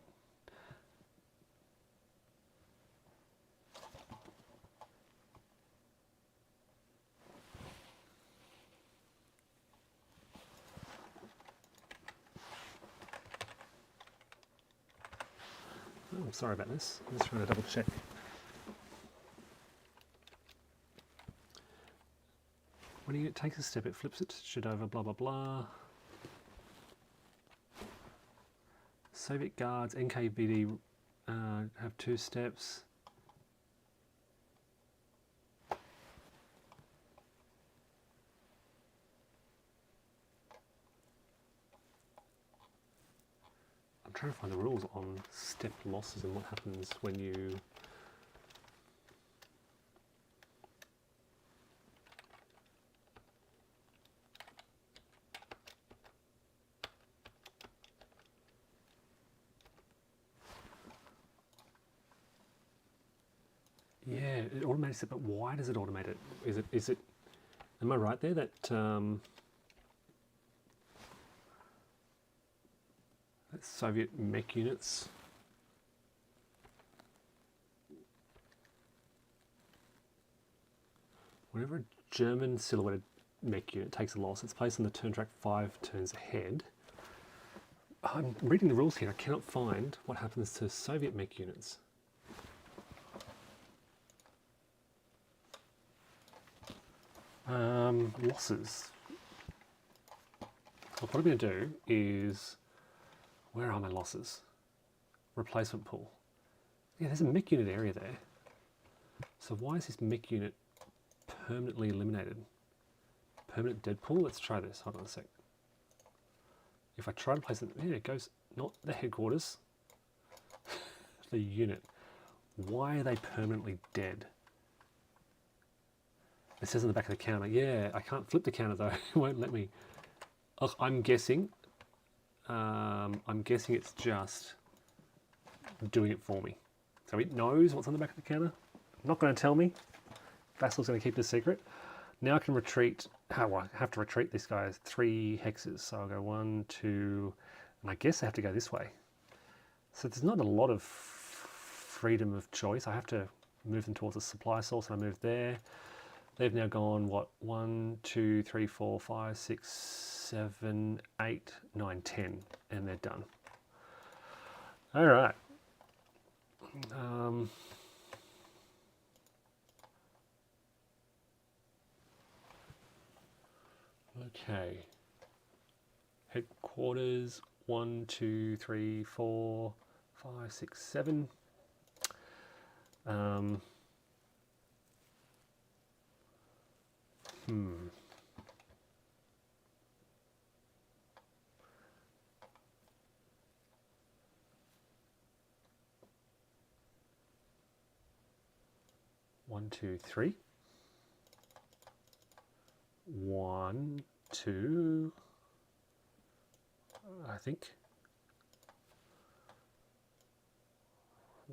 Oh, I'm sorry about this. I'm just trying to double check. When a unit takes a step, it flips it, should over, blah, blah, blah. Soviet Guards, NKVD have 2 steps. I'm trying to find the rules on step losses and what happens when you... Yeah, it automates it, but why does it automate it? Is it, am I right there that that Soviet mech units whenever a German silhouetted mech unit takes a loss, it's placed on the turn track 5 turns ahead. I'm reading the rules here, I cannot find what happens to Soviet mech units. Losses. What I'm going to do is, where are my losses? Replacement pool. Yeah, there's a mech unit area there. So why is this mech unit permanently eliminated? Permanent Deadpool. Let's try this. Hold on a sec. If I try to place it, yeah, it goes not the headquarters, the unit. Why are they permanently dead? It says on the back of the counter. Yeah, I can't flip the counter though. It won't let me. Look, I'm guessing it's just doing it for me. So it knows what's on the back of the counter. Not going to tell me. Vassal's going to keep it a secret. Now I can retreat. How I have to retreat this guy 3 hexes. So I'll go 1, 2, and I guess I have to go this way. So there's not a lot of freedom of choice. I have to move them towards a supply source, and I move there. They've now gone, what, 1, 2, 3, 4, 5, 6, 7, 8, 9, 10, and they're done. All right. Okay. Headquarters, 1, 2, 3, 4, 5, 6, 7. 1, 2, 3. 1, 2, I think.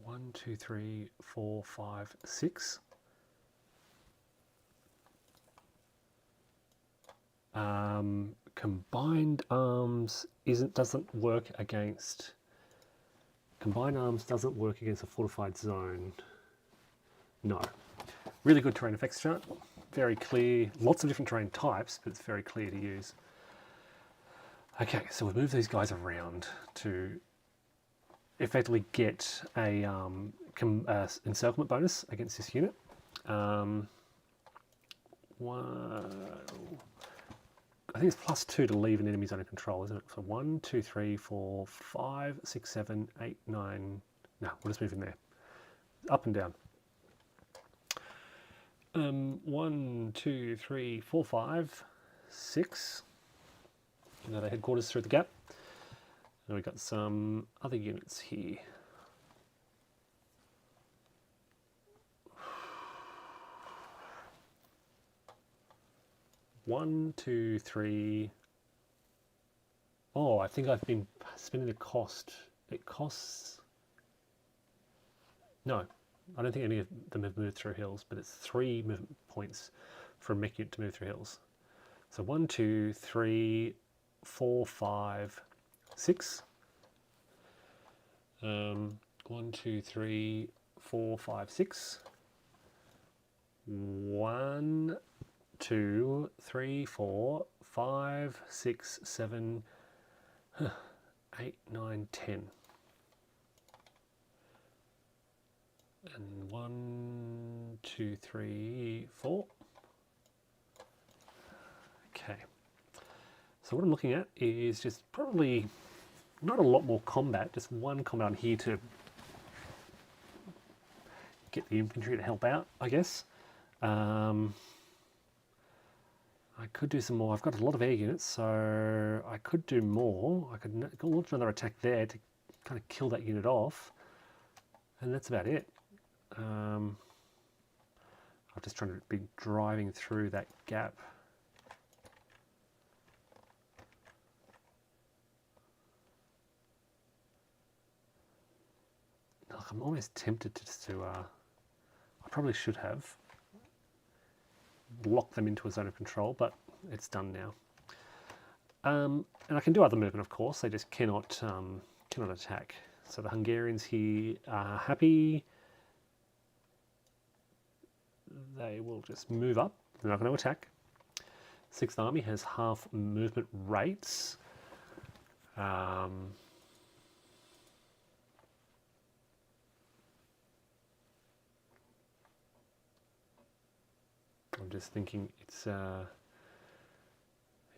1, 2, 3, 4, 5, 6. Combined arms doesn't work against. Combined arms doesn't work against a fortified zone. No. Really good terrain effects chart. Very clear. Lots of different terrain types, but it's very clear to use. Okay, so we'll move these guys around to effectively get a encirclement bonus against this unit. I think it's +2 to leave an enemy zone of control, isn't it? So 1, 2, 3, 4, 5, 6, 7, 8, 9. No, we'll just move in there. Up and down. 1, 2, 3, 4, 5, 6. Another headquarters through the gap. And we've got some other units here. One, two, three. Oh, I think I've been spending the cost. It costs. No, I don't think any of them have moved through hills, but it's 3 movement points for a mech unit to move through hills. So 1, 2, 3, 4, 5, 6. 1, 2, 3, 4, 5, 6. 1, 2, 3, 4, 5, 6, 7, 8, 9, 10. And 1, 2, 3, 4. Okay. So what I'm looking at is just probably not a lot more combat, just one combat on here to get the infantry to help out, I guess. I could do some more. I've got a lot of air units, so I could do more. I could launch another attack there to kind of kill that unit off, and that's about it. I'm just trying to be driving through that gap. Look, I'm almost tempted to I probably should have locked them into a zone of control, but it's done now. And I can do other movement, of course. They just cannot attack. So the Hungarians here are happy. They will just move up. They're not going to attack. 6th Army has half movement rates. I'm just thinking it'd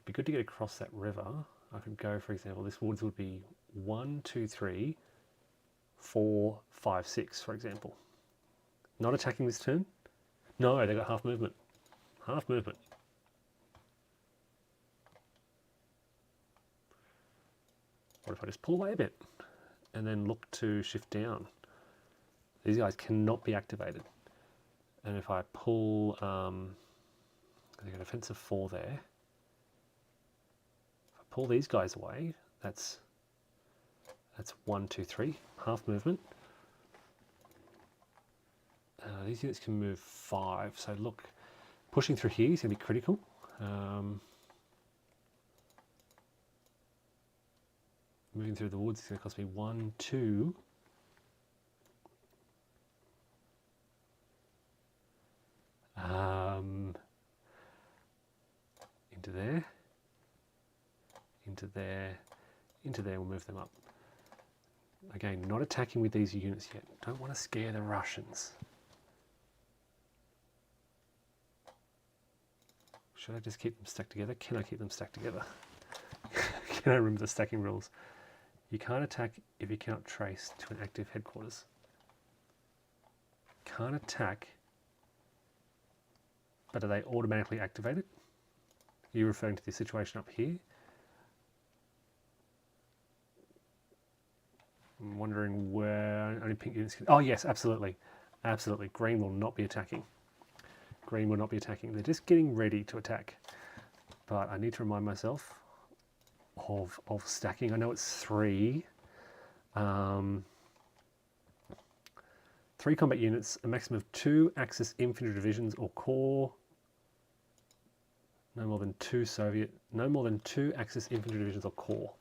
be good to get across that river. I could go, for example, this woods would be 1, 2, 3, 4, 5, 6, for example. Not attacking this turn. No, they got half movement. Half movement. What if I just pull away a bit and then look to shift down? These guys cannot be activated. And if I pull, they've got offensive 4 there. If I pull these guys away, that's 1, 2, 3, half movement. These units can move 5, so look, pushing through here is going to be critical. Moving through the woods is going to cost me 1, 2. Into there, into there, into there, we'll move them up. Again, not attacking with these units yet. Don't want to scare the Russians. Should I just keep them stacked together? Can I keep them stacked together? Can I remember the stacking rules? You can't attack if you cannot trace to an active headquarters. Can't attack, but are they automatically activated? Are you referring to the situation up here? I'm wondering where only pink units can... Oh yes, absolutely. Absolutely. Green will not be attacking. Green will not be attacking. They're just getting ready to attack. But I need to remind myself of stacking. I know it's 3. 3 combat units, a maximum of 2 Axis infantry divisions or corps. No more than 2 no more than 2 Axis infantry divisions or corps.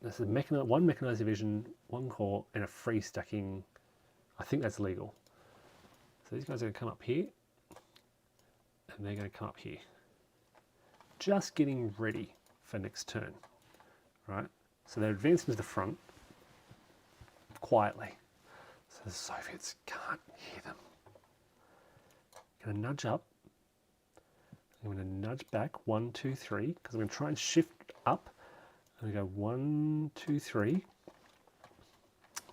This is 1 mechanized division, 1 corps, and a free stacking. I think that's legal. So these guys are going to come up here, and they're going to come up here. Just getting ready for next turn, right? So they're advancing to the front quietly. So the Soviets can't hear them. Going to nudge up. I'm going to nudge back 1, 2, 3 because I'm going to try and shift up. I'm going to go 1, 2, 3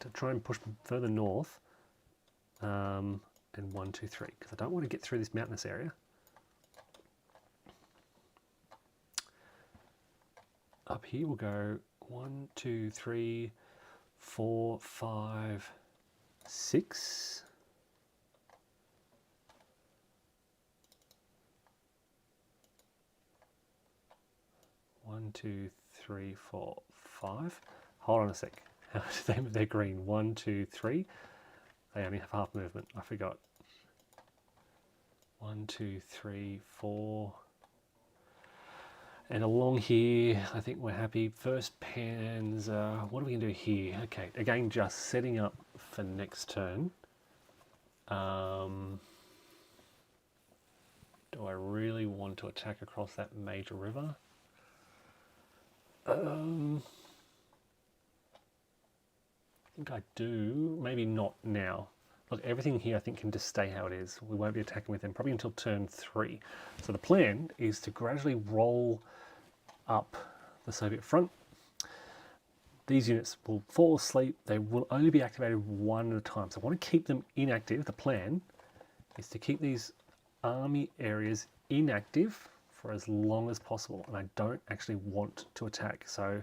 to try and push further north. And 1, 2, 3 because I don't want to get through this mountainous area. Up here we'll go 1, 2, 3, 4, 5, 6. One, 2, 3, 4, 5. Hold on a sec. How much do they move? They're green. 1, 2, 3. They only have half movement. I forgot. 1, 2, 3, 4. And along here, I think we're happy. First Panzer. What are we going to do here? Okay, again, just setting up for next turn. Do I really want to attack across that major river? I think I do. Maybe not now. Look, everything here I think can just stay how it is. We won't be attacking with them probably until turn 3. So the plan is to gradually roll up the Soviet front. These units will fall asleep. They will only be activated one at a time. So I want to keep them inactive. The plan is to keep these army areas inactive for as long as possible. And I don't actually want to attack. So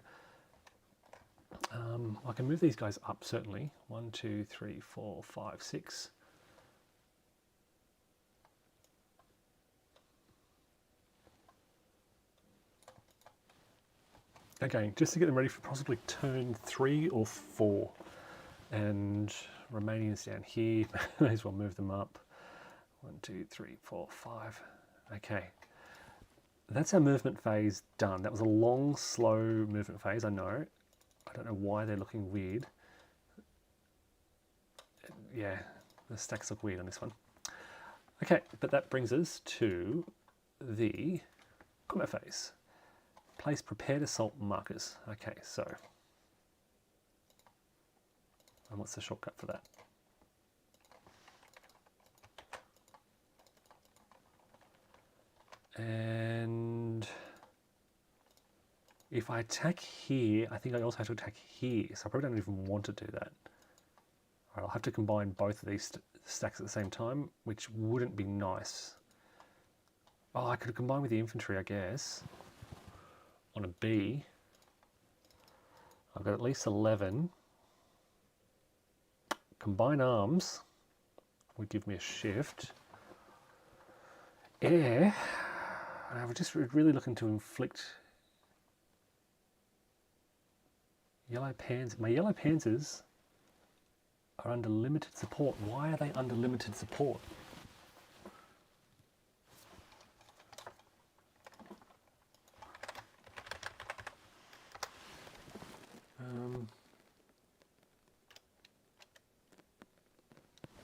I can move these guys up, certainly. 1, 2, 3, 4, 5, 6. Again, just to get them ready for possibly turn 3 or 4. And Romanians down here, may as well move them up. 1, 2, 3, 4, 5. Okay. That's our movement phase done. That was a long, slow movement phase, I know. I don't know why they're looking weird. Yeah, the stacks look weird on this one. Okay, but that brings us to the combat phase. Place prepared assault markers. Okay, so. And what's the shortcut for that? And if I attack here, I think I also have to attack here. So I probably don't even want to do that. All right, I'll have to combine both of these stacks at the same time, which wouldn't be nice. Oh, I could combine with the infantry, I guess, on a B. I've got at least 11. Combine arms would give me a shift. Air, I was just really looking to inflict yellow panzers. My yellow panzers are under limited support. Why are they under limited support?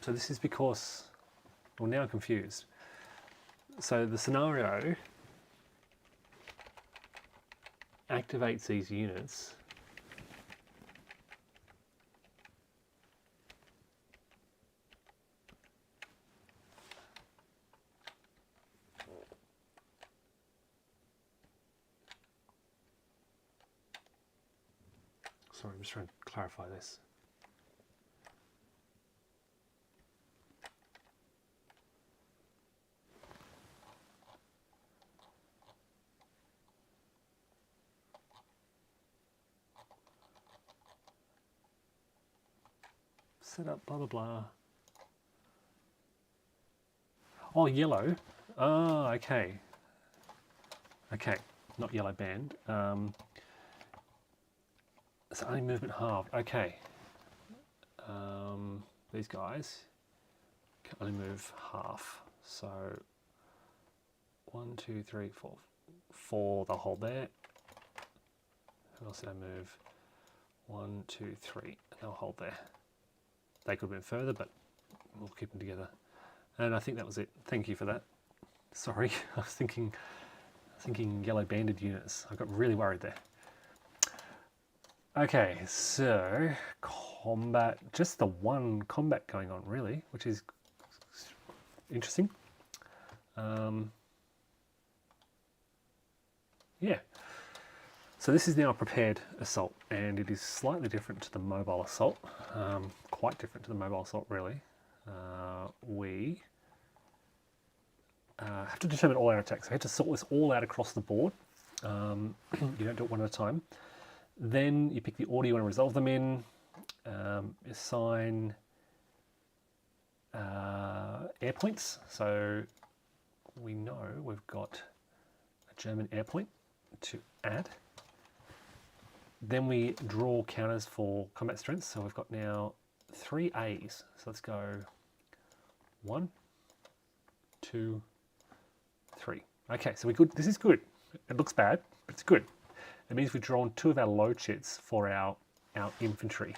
So this is because, well, now I'm confused. So the scenario activates these units Sorry, I'm just trying to clarify this. Set up, blah, blah, blah. Oh, yellow. Ah, okay. Okay, not yellow band. It's only movement halved. Okay. These guys can only move half. So 1, 2, 3, 4. 4, they'll hold there. Who else did I move? 1, 2, 3, and they'll hold there. They could have been further, but we'll keep them together. And I think that was it. Thank you for that. Sorry, I was thinking yellow banded units. I got really worried there. Okay, so combat, just the one combat going on really, which is interesting. Yeah. So this is now a prepared assault, and it is slightly different to the mobile assault. Quite different to the mobile assault, really. We have to determine all our attacks. We have to sort this all out across the board. You don't do it one at a time. Then you pick the order you want to resolve them in. Assign air points. So we know we've got a German air point to add. Then we draw counters for combat strengths. So we've got now 3 A's. So let's go 1, 2, 3. Okay, so we're good. This is good. It looks bad, but it's good. It means we've drawn 2 of our low chits for our infantry.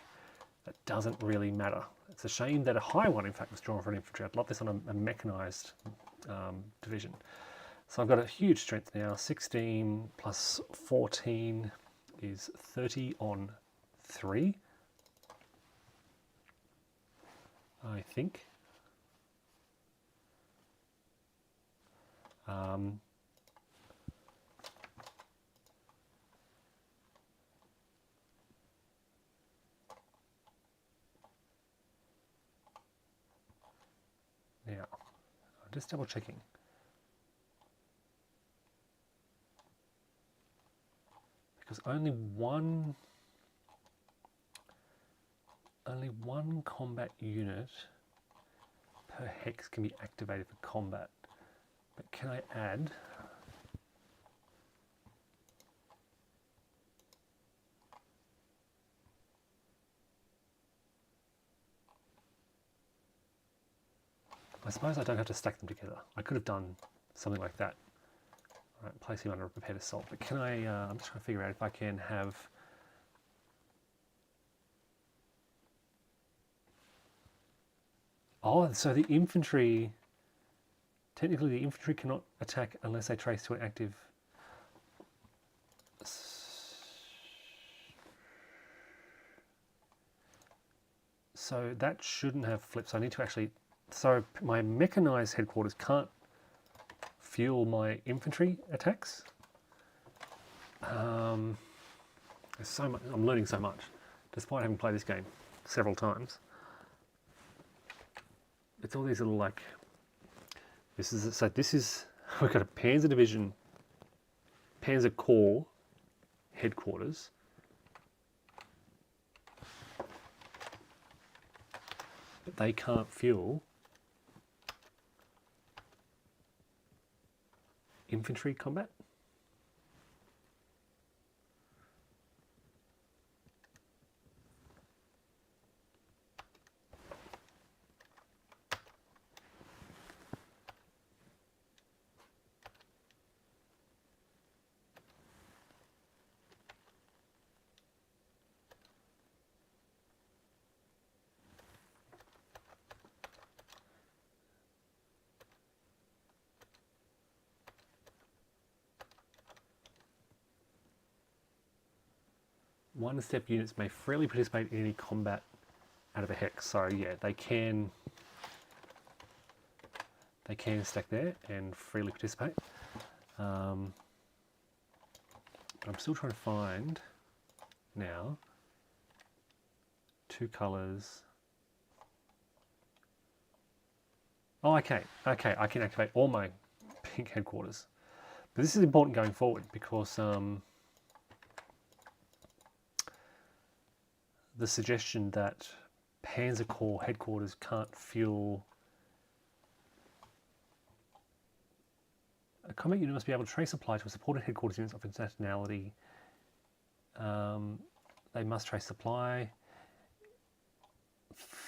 That doesn't really matter. It's a shame that a high one, in fact, was drawn for an infantry. I'd love this on a mechanised division. So I've got a huge strength now. 16 plus 14 is 30 on 3, I think. Now, I'm just double checking. Because only one combat unit per hex can be activated for combat. But can I add? I suppose I don't have to stack them together. I could have done something like that. All right, place him under a prepared assault. But can I, I'm just trying to figure out if I can have... Oh, so the infantry, technically the infantry cannot attack unless they trace to an active... So that shouldn't have flipped. So I need to actually... So my mechanised headquarters can't fuel my infantry attacks. There's so much. I'm learning so much, despite having played this game several times. It's all these little like. This is we've got a Panzer Division, Panzer Corps headquarters. that they can't fuel infantry combat. One-step units may freely participate in any combat out of a hex. So yeah, they can stack there and freely participate. But I'm still trying to find now 2 colours. Oh, okay, I can activate all my pink headquarters. But this is important going forward because the suggestion that Panzer Corps headquarters can't fuel a combat unit must be able to trace supply to a supported headquarters units of its nationality. They must trace supply.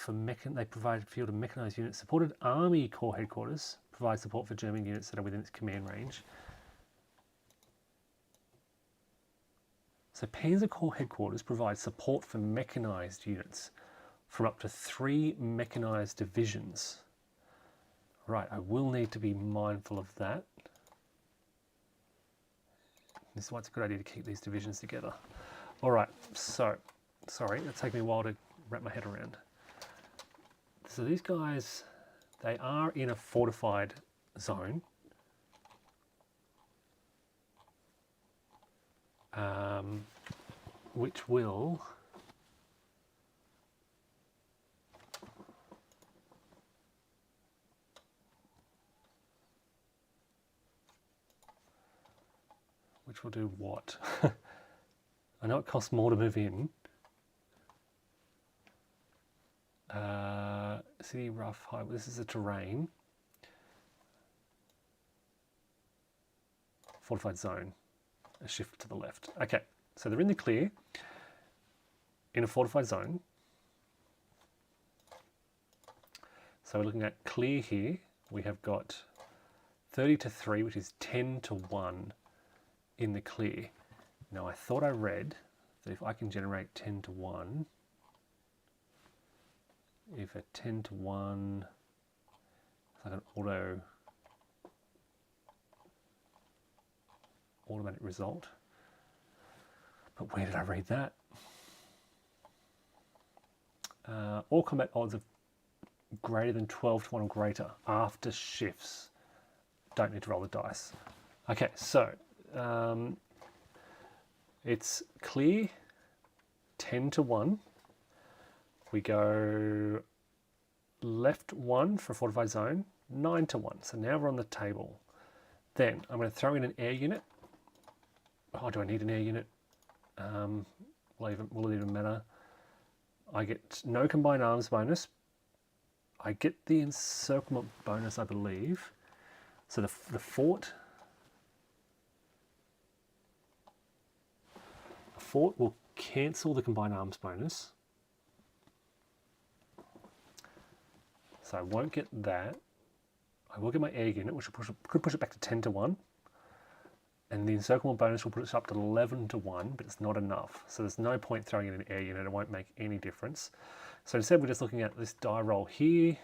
They provide fuel to mechanized units. Supported Army Corps headquarters provide support for German units that are within its command range. So Panzer Corps headquarters provide support for mechanized units from up to 3 mechanized divisions. Right, I will need to be mindful of that. This is why it's a good idea to keep these divisions together. All right, so, sorry, it'll take me a while to wrap my head around. So these guys, they are in a fortified zone. Which will do what? I know it costs more to move in. City rough high. This is a terrain. Fortified zone. A shift to the left. Okay, so they're in the clear in a fortified zone. So we're looking at clear here. We have got 30 to 3, which is 10 to 1 in the clear. Now I thought I read that if I can generate 10 to 1, if a 10 to 1, it's like an automatic result. But where did I read that? All combat odds of greater than 12 to 1 or greater after shifts. Don't need to roll the dice. Okay, so it's clear 10 to 1. We go left 1 for a fortified zone, 9 to 1. So now we're on the table. Then I'm going to throw in an air unit. Oh, do I need an air unit? Will it even matter? I get no combined arms bonus. I get the encirclement bonus, I believe. So the fort will cancel the combined arms bonus. So I won't get that. I will get my air unit, which could push it back to 10 to 1. And the encirclement bonus will put us up to 11 to 1, but it's not enough. So there's no point throwing in an air unit. It won't make any difference. So instead we're just looking at this die roll here.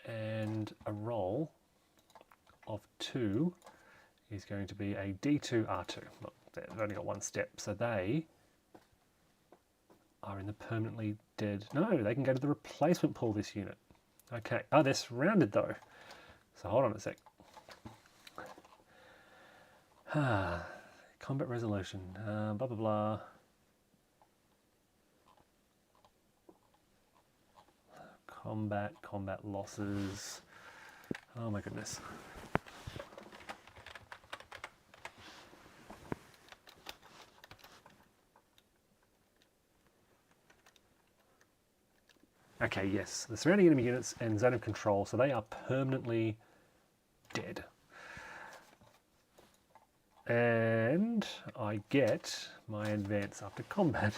And a roll of 2 is going to be a D2 R2. Look, they've only got 1 step. So they are in the permanently dead. No, they can go to the replacement pool, this unit. Okay. Oh, they're surrounded though. So hold on a sec. Combat resolution. Blah, blah, blah. Combat losses. Oh my goodness. Okay, yes. The surrounding enemy units and zone of control, so they are permanently dead. And I get my advance after combat.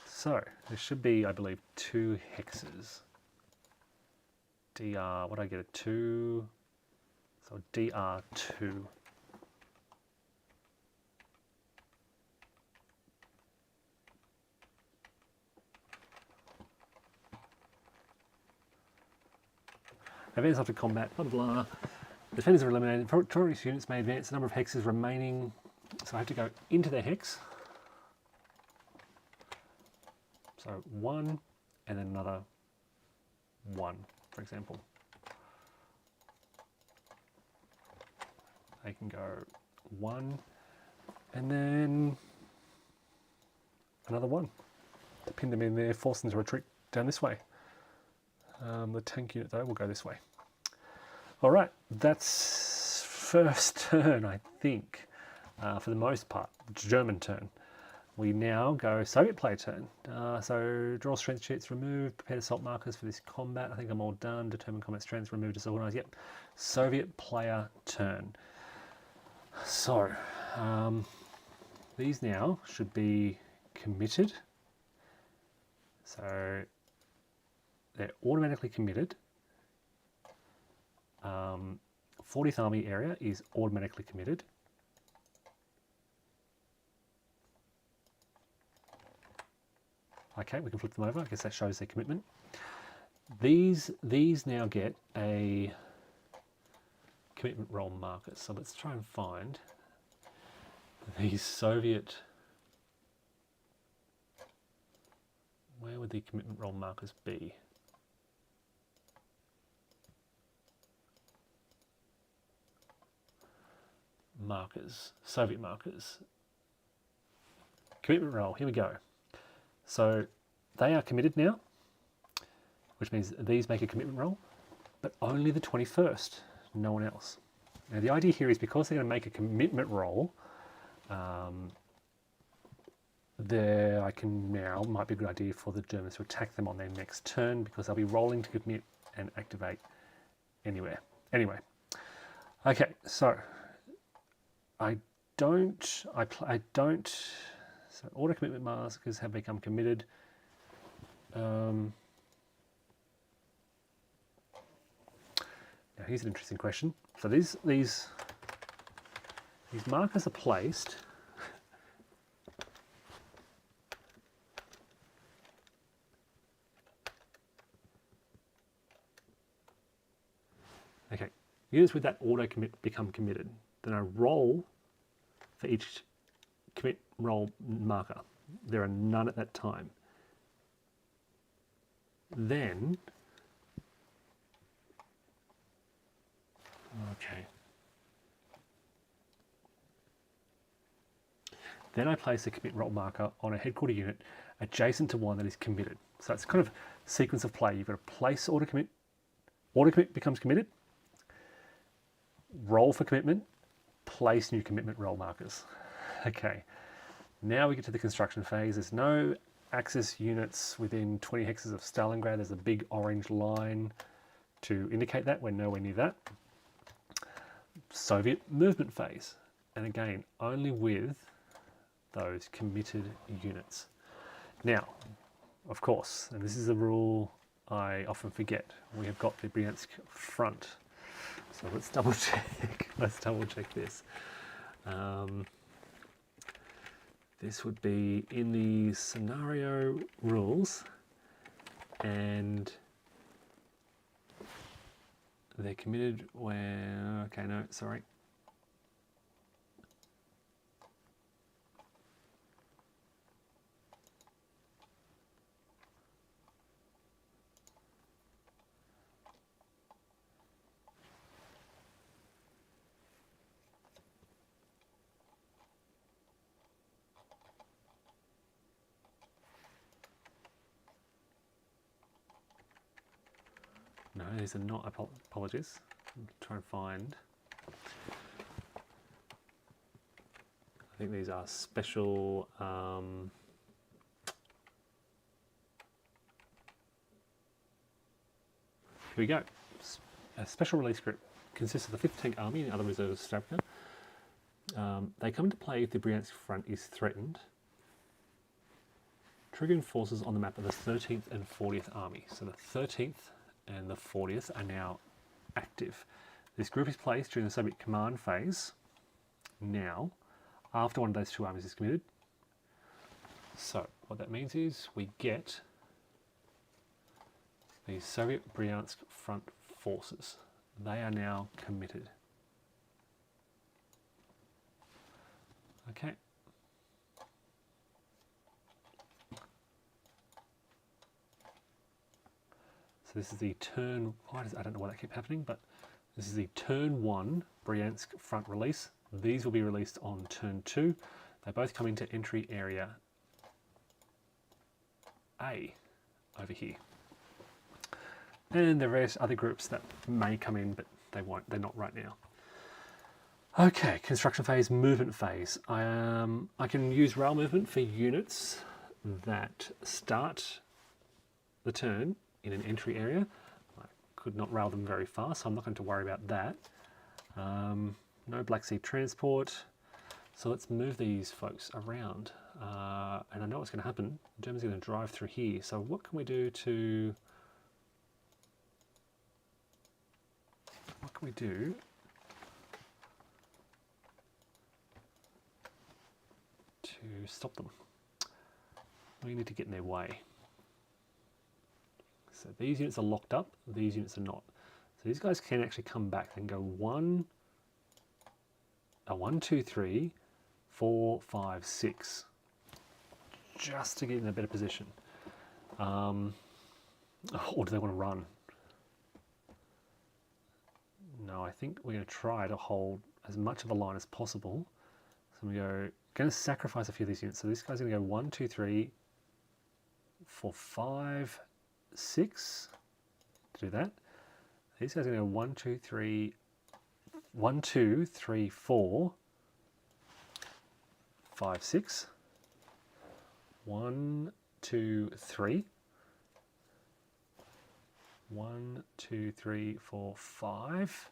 So, there should be, I believe, 2 hexes. DR, what do I get? A 2? So DR2. Advance after combat, blah blah blah. Defenders are eliminated. Victorious units may advance the number of hexes remaining. So I have to go into their hex. So 1 and then another 1, for example. They can go 1 and then another 1 to pin them in there, force them to retreat down this way. The tank unit, though, will go this way. All right, that's first turn, I think, for the most part. German turn. We now go Soviet player turn. So draw strength sheets, remove, prepare assault markers for this combat. I think I'm all done. Determine combat strengths, remove, disorganize. Yep. Soviet player turn. So these now should be committed. So they're automatically committed. 40th Army area is automatically committed. Okay, we can flip them over. I guess that shows their commitment. These now get a commitment roll markers. So let's try and find these Soviet. Where would the commitment roll markers be? Markers, Soviet markers. Commitment roll, here we go. So they are committed now, which means these make a commitment roll, but only the 21st, no one else. Now the idea here is because they're going to make a commitment roll, might be a good idea for the Germans to attack them on their next turn because they'll be rolling to commit and activate anywhere. Anyway, okay, so so auto commitment markers have become committed. Now here's an interesting question. So these markers are placed okay. Units with that auto commit become committed. Then I roll for each commit roll marker. There are none at that time. Then, okay. Then I place a commit roll marker on a headquarter unit adjacent to one that is committed. So it's kind of sequence of play. You've got to place auto commit becomes committed, roll for commitment, place new commitment roll markers. Okay, now we get to the construction phase. There's no Axis units within 20 hexes of Stalingrad. There's a big orange line to indicate that. We're nowhere near that. Soviet movement phase. And again, only with those committed units. Now, of course, and this is a rule I often forget, we have got the Bryansk front. So let's double check. Let's double check this. This would be in the scenario rules, and they're committed where, okay, no, sorry. No, these are not, apologies. I'm trying to find. I think these are special, here we go. A special release group consists of the 5th Tank Army and other reserves of South Africa. They come into play if the Bryansk front is threatened. Triggering forces on the map are the 13th and 40th Army. So the 13th and the 40th are now active. This group is placed during the Soviet command phase now, after one of those two armies is committed. So what that means is we get the Soviet Bryansk front forces. They are now committed. Okay. So this is the turn, I don't know why that kept happening, but this is the turn 1 Bryansk front release. These will be released on turn 2. They both come into entry area A over here. And there are various other groups that may come in, but they won't, they're not right now. Okay, construction phase, movement phase. I can use rail movement for units that start the turn in an entry area. I could not rail them very fast, so I'm not going to worry about that. No Black Sea transport. So let's move these folks around. And I know what's going to happen. Germany's going to drive through here. So what can we do to... What can we do to stop them? We need to get in their way. So these units are locked up, these units are not. So these guys can actually come back and go 1, 2, 3, 4, 5, 6, just to get in a better position. Or do they want to run? No, I think we're going to try to hold as much of the line as possible. So we're going to sacrifice a few of these units. So this guy's going to go 1, 2, 3, 4, 5, 6 to do that. These guys are going to go 1, 2, 3, 1, 2, 3, 4, 5, 6. 1, 2, 3. 1, 2, 3, 4, 5.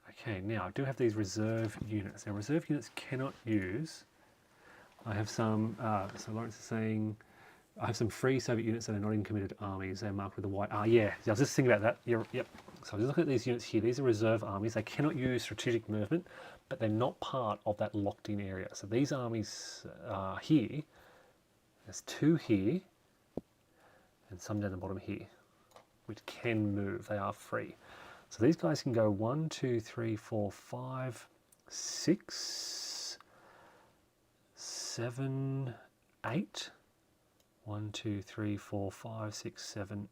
Okay, now I do have these reserve units. Now reserve units cannot use. I have some, so Lawrence is saying, I have some free Soviet units that are not in committed armies. They're marked with a white, yeah, I was just thinking about that. Yep. So I'm just looking at these units here. These are reserve armies. They cannot use strategic movement, but they're not part of that locked in area. So these armies are here. There's 2 here, and some down the bottom here, which can move. They are free. So these guys can go 1, 2, 3, 4, 5, 6, 7, 8. 1, 2, 3, 4, 5, 6, 7,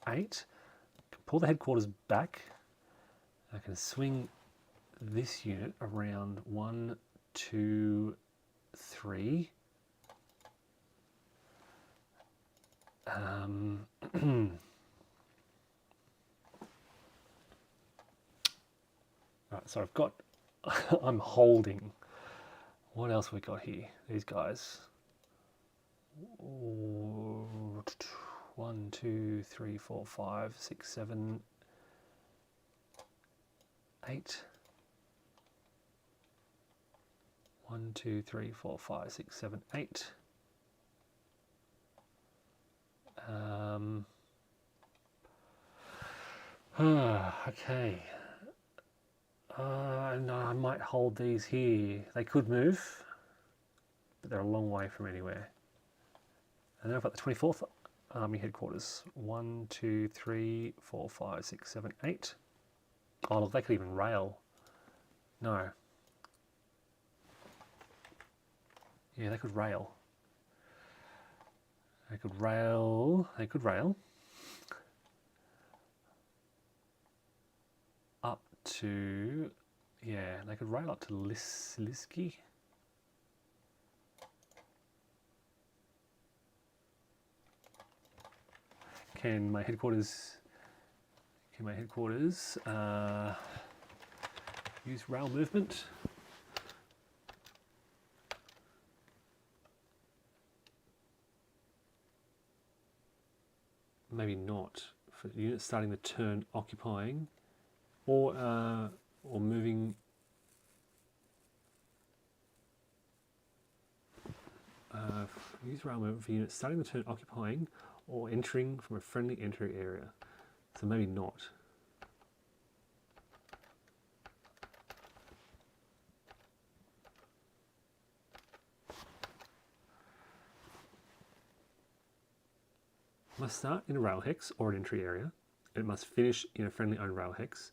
8. Can pull the headquarters back. I can swing this unit around 1, 2, 3. Right, so I've got, I'm holding. What else have we got here? These guys. 1, 2, 3, 4, 5, 6, 7, 8. 1, 2, 3, 4, 5, 6, 7, 8. Okay. No, I might hold these here. They could move, but they're a long way from anywhere. And then I've got the 24th Army headquarters. 1, 2, 3, 4, 5, 6, 7, 8. Oh, look, they could even rail. No. Yeah, they could rail. They could rail. They could rail. Up to, yeah, they could rail up to Liski. Can my headquarters use rail movement? maybe not. For units starting the turn occupying or moving. Use rail movement for units starting the turn occupying or entering from a friendly entry area. So maybe not. Must start in a rail hex or an entry area. It must finish in a friendly owned rail hex.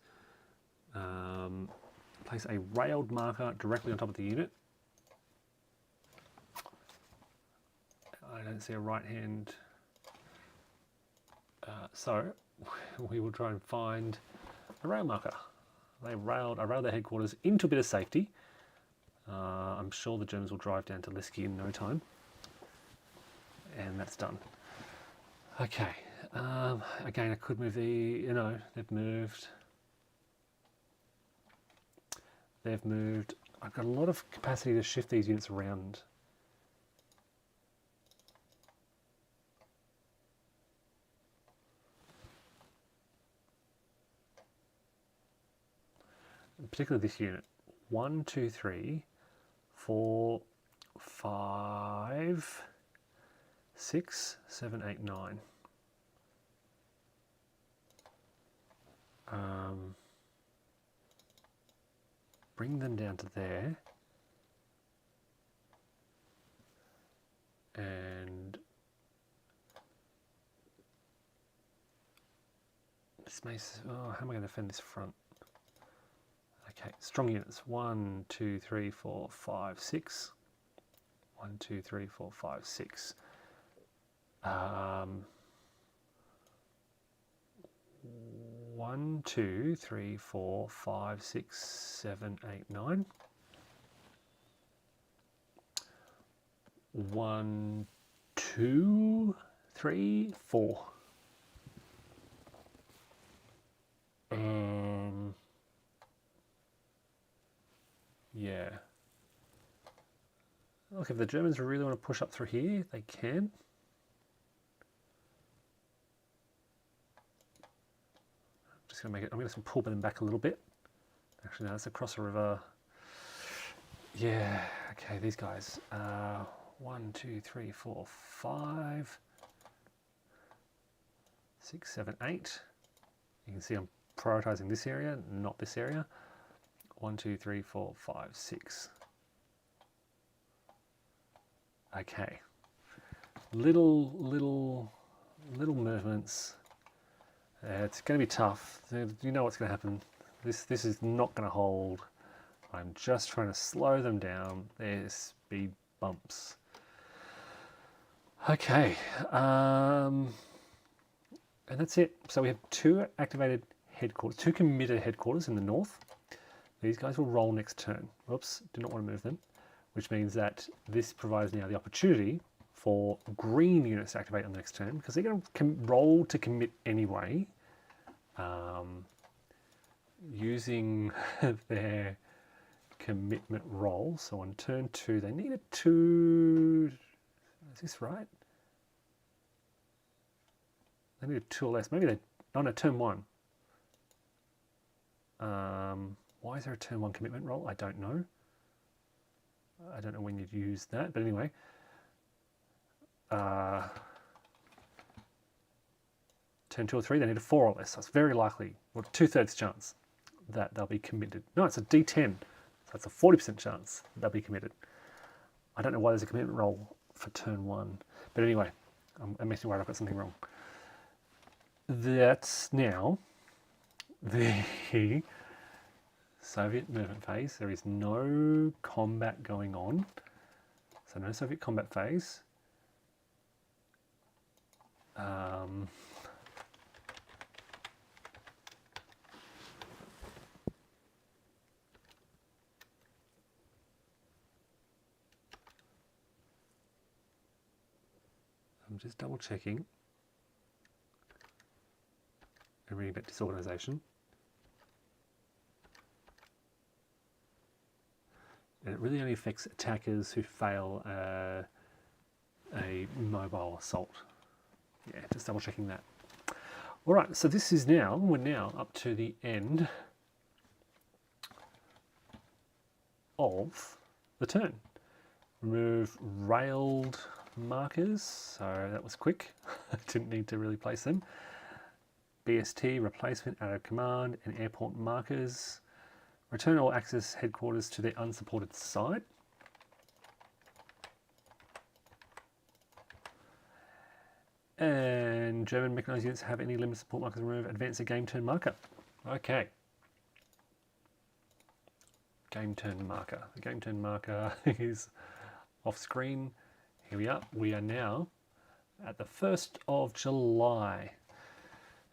Place a railed marker directly on top of the unit. I don't see a right hand. So we will try and find a rail marker. I railed their headquarters into a bit of safety. I'm sure the Germans will drive down to Liski in no time. And that's done. Okay. Again, I could move they've moved. They've moved. I've got a lot of capacity to shift these units around. Particularly this unit. 1, 2, 3, 4, 5, 6, 7, 8, 9. Bring them down to there. And this may, how am I going to defend this front? Okay, strong units. 1, 2, 3, 4, 5, 6. 1, 2, 3, 4, 5, 6. 1, 2, 3, 4, 5, 6, 7, 8, 9. 1, 2, 3, 4. Yeah. Look, if the Germans really want to push up through here, they can. Just gonna make it. I'm gonna pull them back a little bit. Actually, no, that's across a river. Yeah. Okay, these guys. 1, 2, 3, 4, 5, 6, 7, 8. You can see I'm prioritizing this area, not this area. 1, 2, 3, 4, 5, 6. Okay. Little movements. It's going to be tough. You know what's going to happen. This is not going to hold. I'm just trying to slow them down. There's speed bumps. Okay. And that's it. So we have 2 activated headquarters, 2 committed headquarters in the north. These guys will roll next turn. Whoops, do not want to move them. Which means that this provides now the opportunity for green units to activate on the next turn, because they're going to roll to commit anyway, using their commitment roll. So on turn 2, they need a 2. Is this right? They need a 2 or less. Maybe they. Oh no, turn 1. Why is there a turn 1 commitment roll? I don't know. I don't know when you'd use that, but anyway. Turn 2 or 3, they need a 4 or less. That's very likely, or 2/3 chance that they'll be committed. No, it's a D10, so that's a 40% chance they'll be committed. I don't know why there's a commitment roll for turn 1, but anyway, I'm actually worried I've got something wrong. That's now the Soviet movement phase. There is no combat going on, so no Soviet combat phase. I'm just double checking and reading about disorganization. And it really only affects attackers who fail a mobile assault. Yeah, just double checking that. All right, so this is now, we're now up to the end of the turn. Remove railed markers, so that was quick. I didn't need to really place them. BST, replacement, added command, and airport markers. Return all Axis headquarters to their unsupported side. And German mechanized units have any limited support markers removed. Advance a game turn marker. Okay. Game turn marker. The game turn marker is off screen. Here we are. We are now at the 1st of July.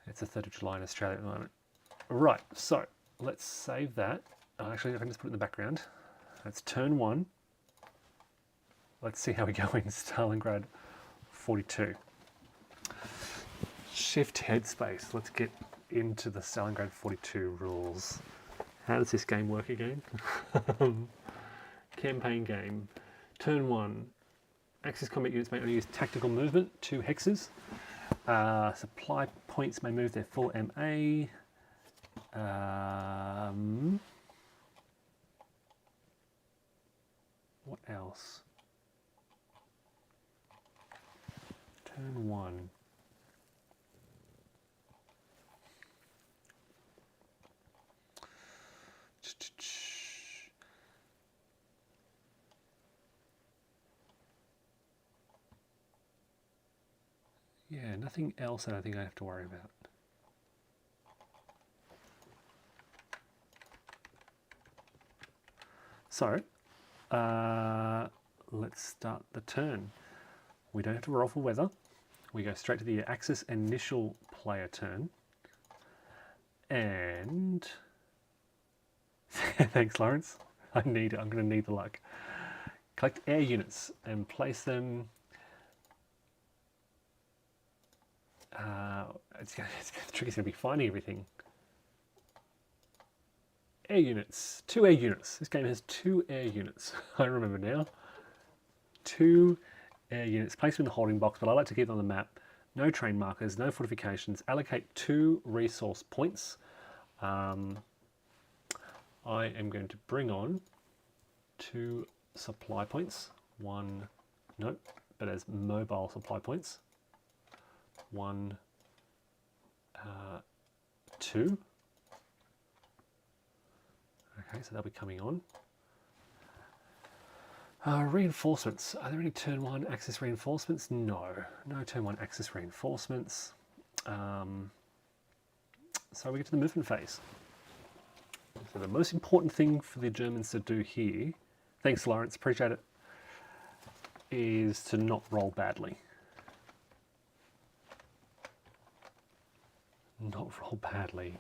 It's the 3rd of July in Australia at the moment. Right, so let's save that. Actually, I can just put it in the background. That's turn 1. Let's see how we go in Stalingrad 42. Shift headspace. Let's get into the Stalingrad 42 rules. How does this game work again? Campaign game. Turn 1. Axis combat units may only use tactical movement, 2 hexes. Supply points may move their full MA. What else? Turn 1. Yeah, nothing else I don't think I have to worry about. So, let's start the turn. We don't have to roll for weather. We go straight to the Axis initial player turn. And thanks, Lawrence. I'm going to need the luck. Collect air units and place them. The trick is going to be finding everything. Air units. 2 air units. This game has 2 air units. I remember now. 2 air units. Place them in the holding box, but I like to keep them on the map. No train markers, no fortifications. Allocate 2 resource points. I am going to bring on 2 supply points. 1, nope, but as mobile supply points. 1, 2. Okay, so they'll be coming on. Reinforcements. Are there any turn 1 Axis reinforcements? No. No turn 1 Axis reinforcements. So we get to the movement phase. So the most important thing for the Germans to do here, thanks Lawrence, appreciate it, is to not roll badly. Not roll badly.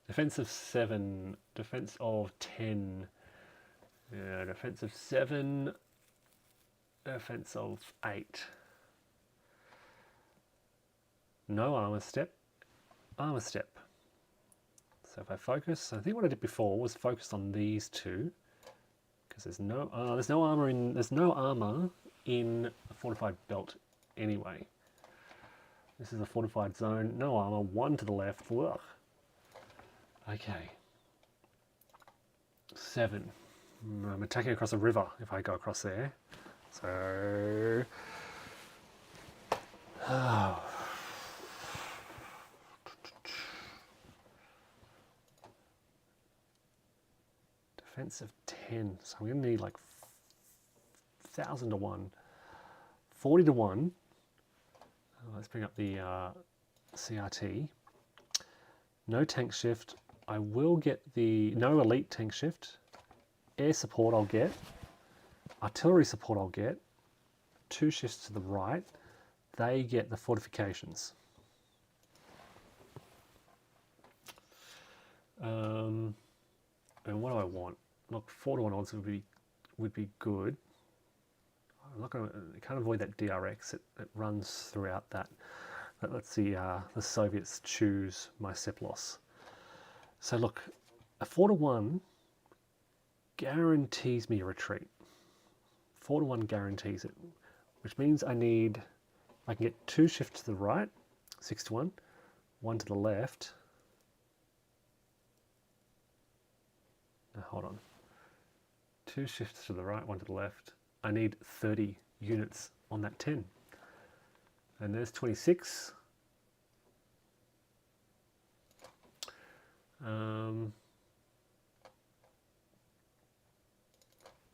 Defense of 7, defense of 10, defense of 7, defense of 8. No armor step, armor step. So if I focus, I think what I did before was focus on these 2, because there's no armor in a fortified belt anyway. This is a fortified zone, no armor, 1 to the left. Ugh. Okay. 7. I'm attacking across a river if I go across there. So... Defense of 10. So I'm going to need like 1,000 to 1. 40 to 1. Let's bring up the CRT. No tank shift. I will get no elite tank shift. Air support I'll get. Artillery support I'll get. 2 shifts to the right. They get the fortifications. And what do I want? Look, 4 to 1 odds would be good. I'm not going to, can't avoid that DRX. It runs throughout that. Let's see, the Soviets choose my Seplos. So look, a 4 to 1 guarantees me a retreat. 4 to 1 guarantees it, which means I can get 2 shifts to the right, 6 to 1, one to the left. No, hold on. 2 shifts to the right, 1 to the left. I need 30 units on that 10. And there's 26.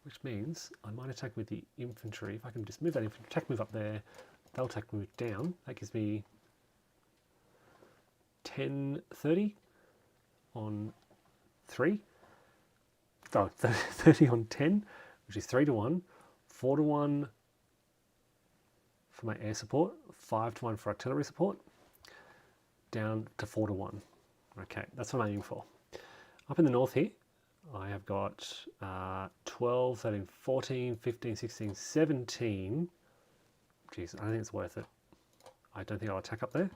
Which means I might attack with the infantry. If I can just move that infantry, attack move up there, they'll attack move down. That gives me 10, 30 on 3. Oh, 30 on 10, which is 3 to 1, 4 to 1 for my air support, 5 to 1 for artillery support, down to 4 to 1. Okay, that's what I'm aiming for. Up in the north here, I have got 12, 13, 14, 15, 16, 17. Jeez, I don't think it's worth it. I don't think I'll attack up there.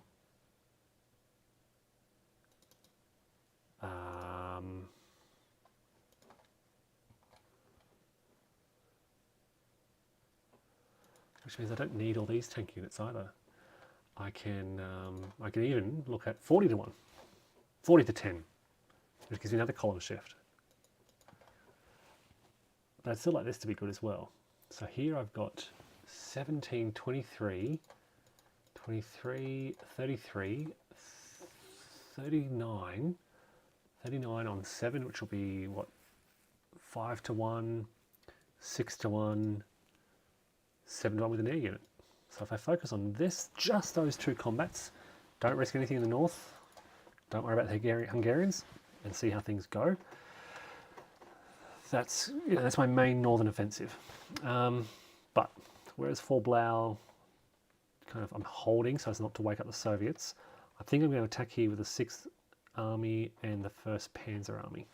Which means I don't need all these tank units either. I can even look at 40 to 1, 40 to 10, which gives me another column shift. But I'd still like this to be good as well. So here I've got 17, 23, 23, 33, 39, 39 on 7, which will be what, 5 to 1, 6 to 1, 7 to 1 with an air unit. So if I focus on this, just those 2 combats, don't risk anything in the north, don't worry about the Hungarians, and see how things go. That's my main northern offensive. But whereas for Blau, kind of I'm holding so as not to wake up the Soviets, I think I'm going to attack here with the 6th Army and the 1st Panzer Army.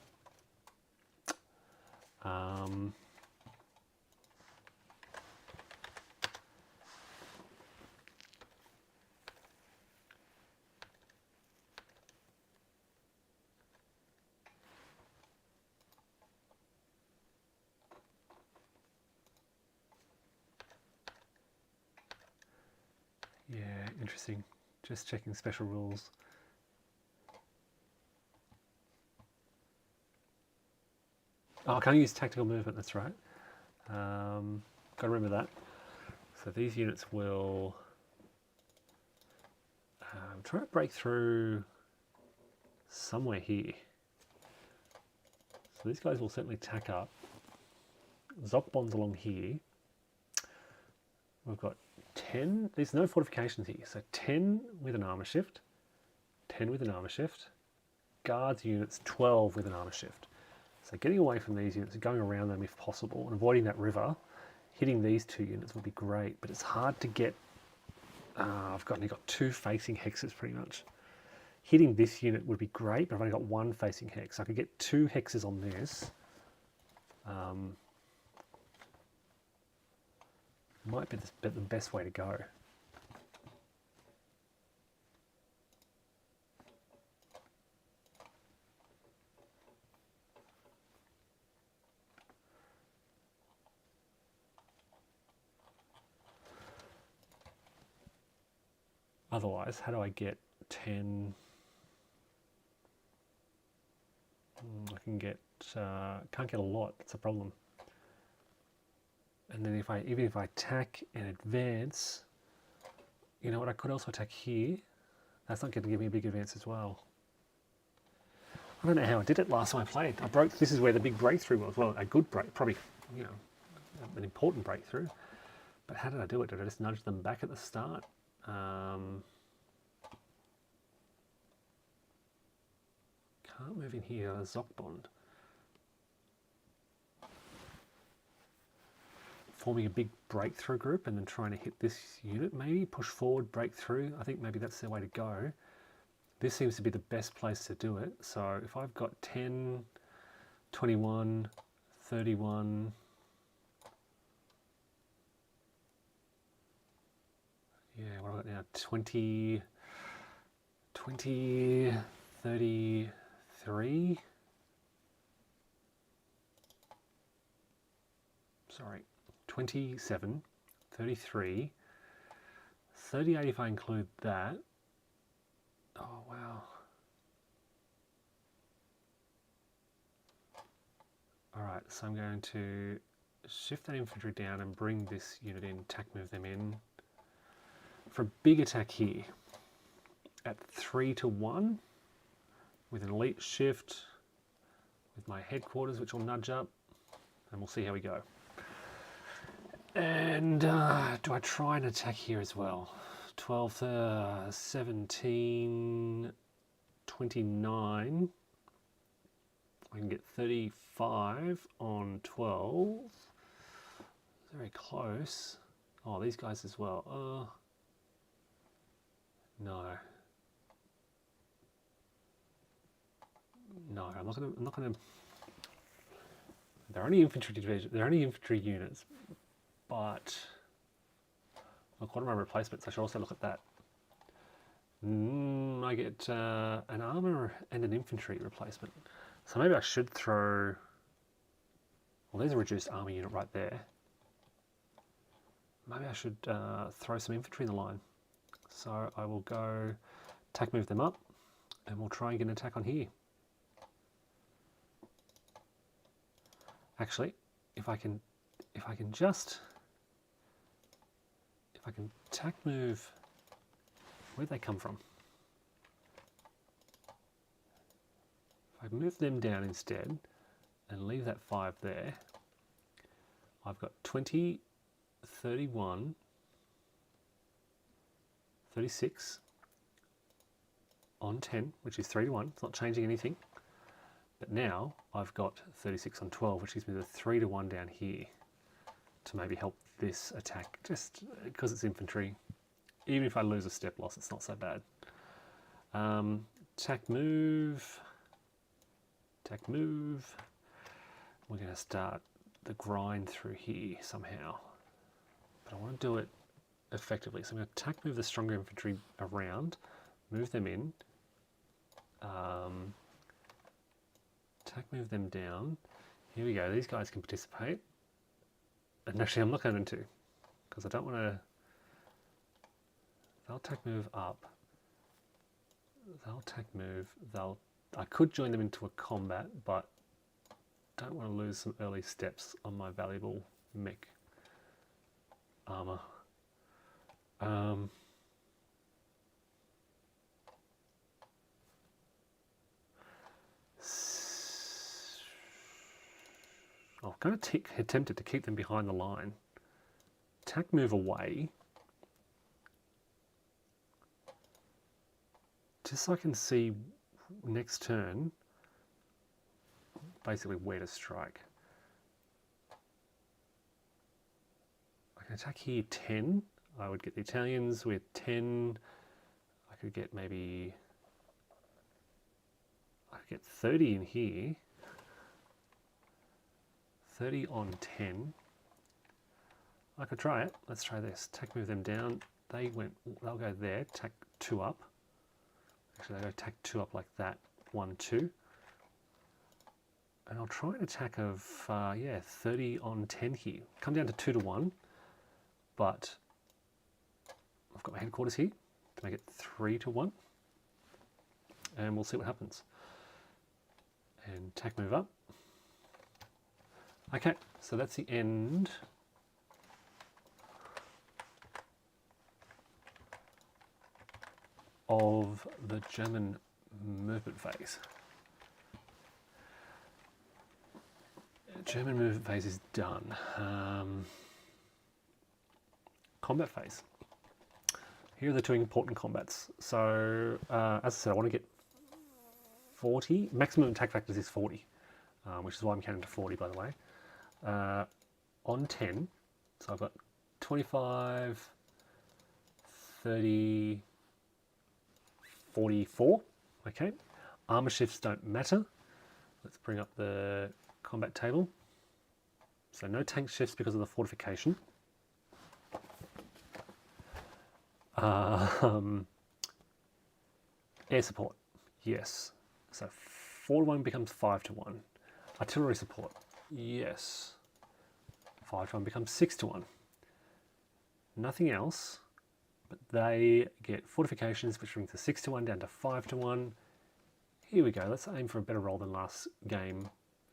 Yeah, interesting. Just checking special rules. Oh, I can't use tactical movement, that's right. Got to remember that. So these units will try to break through somewhere here. So these guys will certainly tack up. Zockbon's along here. We've got 10, there's no fortifications here, so 10 with an armour shift, 10 with an armour shift, guards units 12 with an armour shift. So getting away from these units and going around them if possible and avoiding that river, hitting these 2 units would be great, but it's hard to get, I've only got 2 facing hexes pretty much. Hitting this unit would be great, but I've only got 1 facing hex. I could get 2 hexes on this. Might be the best way to go. Otherwise, how do I get 10? I can get, can't get a lot, that's a problem. And then even if I attack and advance, you know what, I could also attack here. That's not going to give me a big advance as well. I don't know how I did it last time I played. This is where the big breakthrough was. Well, a good break, probably, you know, an important breakthrough. But how did I do it? Did I just nudge them back at the start? Can't move in here, Zockbond. Forming a big breakthrough group and then trying to hit this unit maybe, push forward, break through. I think maybe that's the way to go. This seems to be the best place to do it. So if I've got 10, 21, 31, yeah, what have I got now? 20, 33. Sorry. 27, 33, 38 if I include that. Oh, wow. Alright, so I'm going to shift that infantry down and bring this unit in, attack move them in. For a big attack here, at 3 to 1, with an elite shift, with my headquarters, which will nudge up, and we'll see how we go. And do I try and attack here as well? 12, 17, 29. I can get 35 on 12. Very close. Oh, these guys as well. No. No, I'm not gonna. They're only infantry division. They're only infantry units, but look, what are my replacements? I should also look at that. I get an armor and an infantry replacement. So maybe I should throw. Well, there's a reduced armor unit right there. Maybe I should throw some infantry in the line. So I will go attack move them up, and we'll try and get an attack on here. Actually, if I can attack move, where'd they come from? If I move them down instead and leave that 5 there, I've got 20, 31, 36 on 10, which is 3 to 1. It's not changing anything. But now I've got 36 on 12, which gives me the 3 to 1 down here to maybe help this attack, just because it's infantry. Even if I lose a step loss, it's not so bad. Attack move. Attack move. We're going to start the grind through here somehow. But I want to do it effectively. So I'm going to attack move the stronger infantry around, move them in. Attack move them down. Here we go. These guys can participate. And actually, I'm not going to, because I don't want to. They'll attack move up. They'll attack move. I could join them into a combat, but don't want to lose some early steps on my valuable mech armor. I'm kind of tempted to keep them behind the line. Attack move away. Just so I can see next turn basically where to strike. I can attack here 10. I would get the Italians with 10. I could get maybe. I could get 30 in here. 30 on 10. I could try it. Let's try this. Attack move them down. They'll go there. Attack 2 up. Actually, they go attack 2 up like that. 1, 2. And I'll try an attack of 30 on 10 here. Come down to 2 to 1. But I've got my headquarters here to make it 3 to 1. And we'll see what happens. And attack move up. Okay, so that's the end of the German movement phase. German movement phase is done. Combat phase. Here are the 2 important combats. So, as I said, I want to get 40. Maximum attack factors is 40, which is why I'm counting to 40, by the way. On 10, so I've got 25, 30, 44. Okay, armor shifts don't matter. Let's bring up the combat table. So no tank shifts because of the fortification. Air support, yes. So 4 to 1 becomes 5 to 1. Artillery support, yes. 5 to 1 becomes 6 to 1. Nothing else but they get fortifications, which brings the 6-1 down to 5-1. Here we go. Let's aim for a better roll than last game.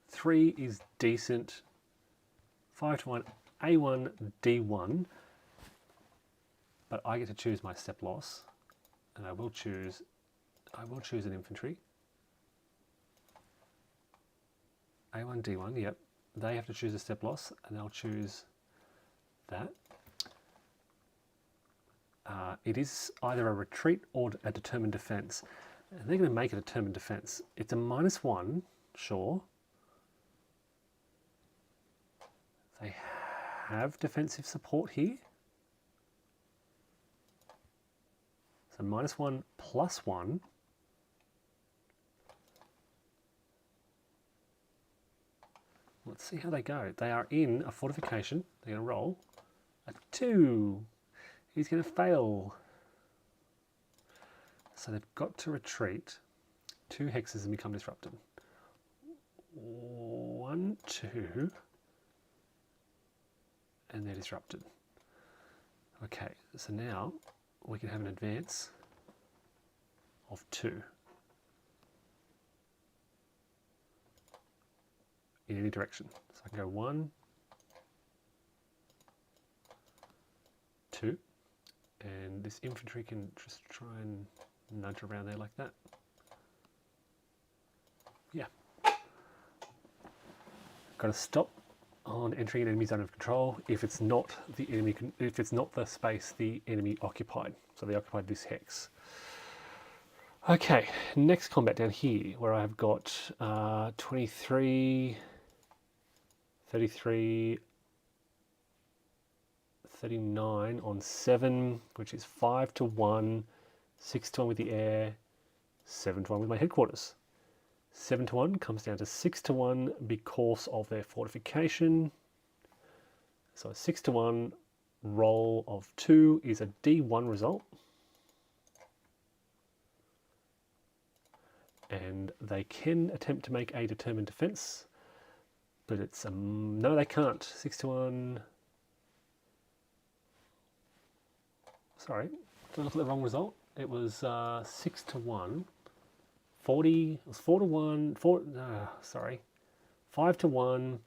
3 is decent. 5-1, A1, D1. But I get to choose my step loss, and I will choose an infantry. A1, D1, yep. They have to choose a step loss, and I'll choose that. It is either a retreat or a determined defense. And they're going to make a determined defense. It's a -1, sure. They have defensive support here. So -1 +1. Let's see how they go. They are in a fortification. They're going to roll a 2. He's going to fail. So they've got to retreat. 2 hexes and become disrupted. 1, 2. And they're disrupted. Okay, so now we can have an advance of 2. In any direction. So I can go 1, 2, and this infantry can just try and nudge around there like that. Yeah. Got to stop on entering an enemy zone of control if it's not the enemy, if it's not the space the enemy occupied. So they occupied this hex. Okay, next combat down here where I've got 23, 33, 39 on 7, which is 5-1, 6-1 with the air, 7-1 with my headquarters. 7-1 comes down to 6-1 because of their fortification. So a 6-1 roll of 2 is a D1 result. And they can attempt to make a determined defense, but it's no, they can't. 6-1. Sorry, did I look at the wrong result? It was 6-1. 40. It was 4-1. Sorry, 5-1.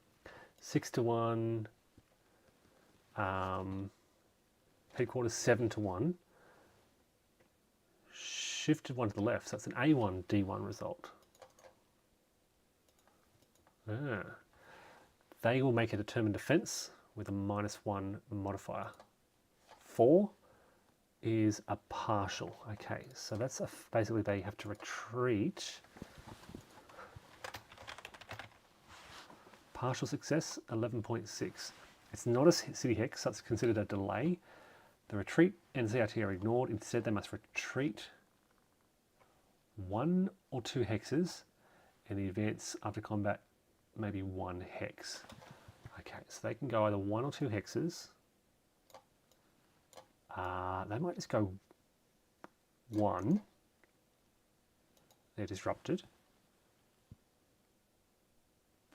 6-1. Headquarters 7-1. Shifted 1 to the left, so it's an A1 D1 result. They will make a determined defense with a -1 modifier. 4 is a partial. Okay, so that's basically they have to retreat. Partial success, 11.6. It's not a city hex, so it's considered a delay. The retreat and CRT are ignored. Instead, they must retreat 1 or 2 hexes, and the advance after combat maybe 1 hex. Okay, so they can go either 1 or 2 hexes. They might just go 1. They're disrupted.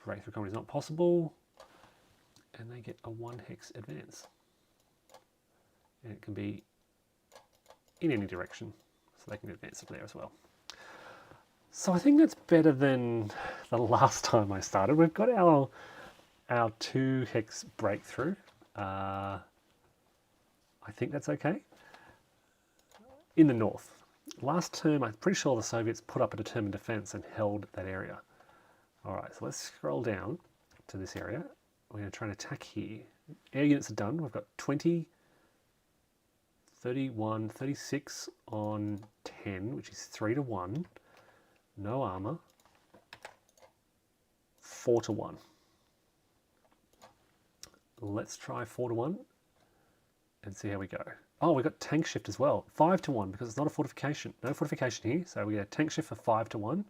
Breakthrough combat is not possible, and they get a 1 hex advance. And it can be in any direction, so they can advance it there as well. So I think that's better than the last time I started. We've got our 2 hex breakthrough. I think that's okay. In the north. Last term, I'm pretty sure the Soviets put up a determined defense and held that area. All right, so let's scroll down to this area. We're going to try and attack here. Air units are done. We've got 20, 31, 36 on 10, which is 3-1. No armor. 4-1. Let's try 4-1 and see how we go. Oh, we got tank shift as well. 5-1 because it's not a fortification. No fortification here, so we get a tank shift for 5-1.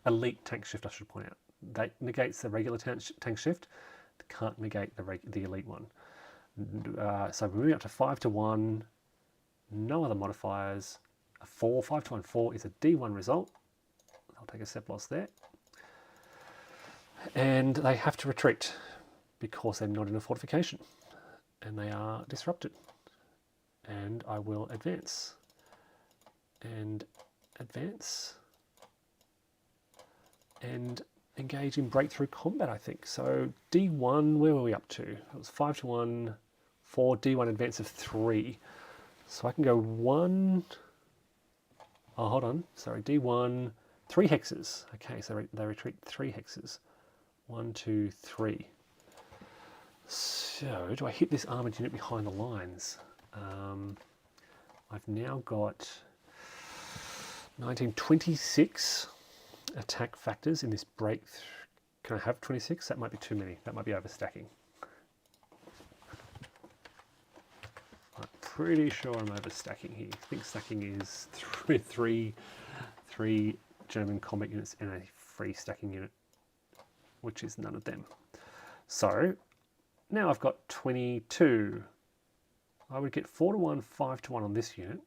Elite tank shift, I should point out. That negates the regular tank shift. It can't negate the elite one. So we're moving up to 5-1. No other modifiers. A 4, 5-1, 4 is a D1 result. I'll take a step loss there. And they have to retreat because they're not in a fortification. And they are disrupted. and I will advance. And advance. And engage in breakthrough combat, I think. So D1, where were we up to? It was 5 to 1, 4, D1 advance of 3. So I can go 1, oh hold on, sorry, D1, 3 hexes. Okay, so they retreat 3 hexes. 1, 2, 3. So do I hit this armoured unit behind the lines? I've now got 1926 attack factors in this breakthrough. Can I have 26? That might be too many. That might be overstacking. I'm pretty sure I'm overstacking here. I think stacking is three German combat units and a free stacking unit, which is none of them. So now I've got 22. I would get 4 to 1, 5 to 1 on this unit.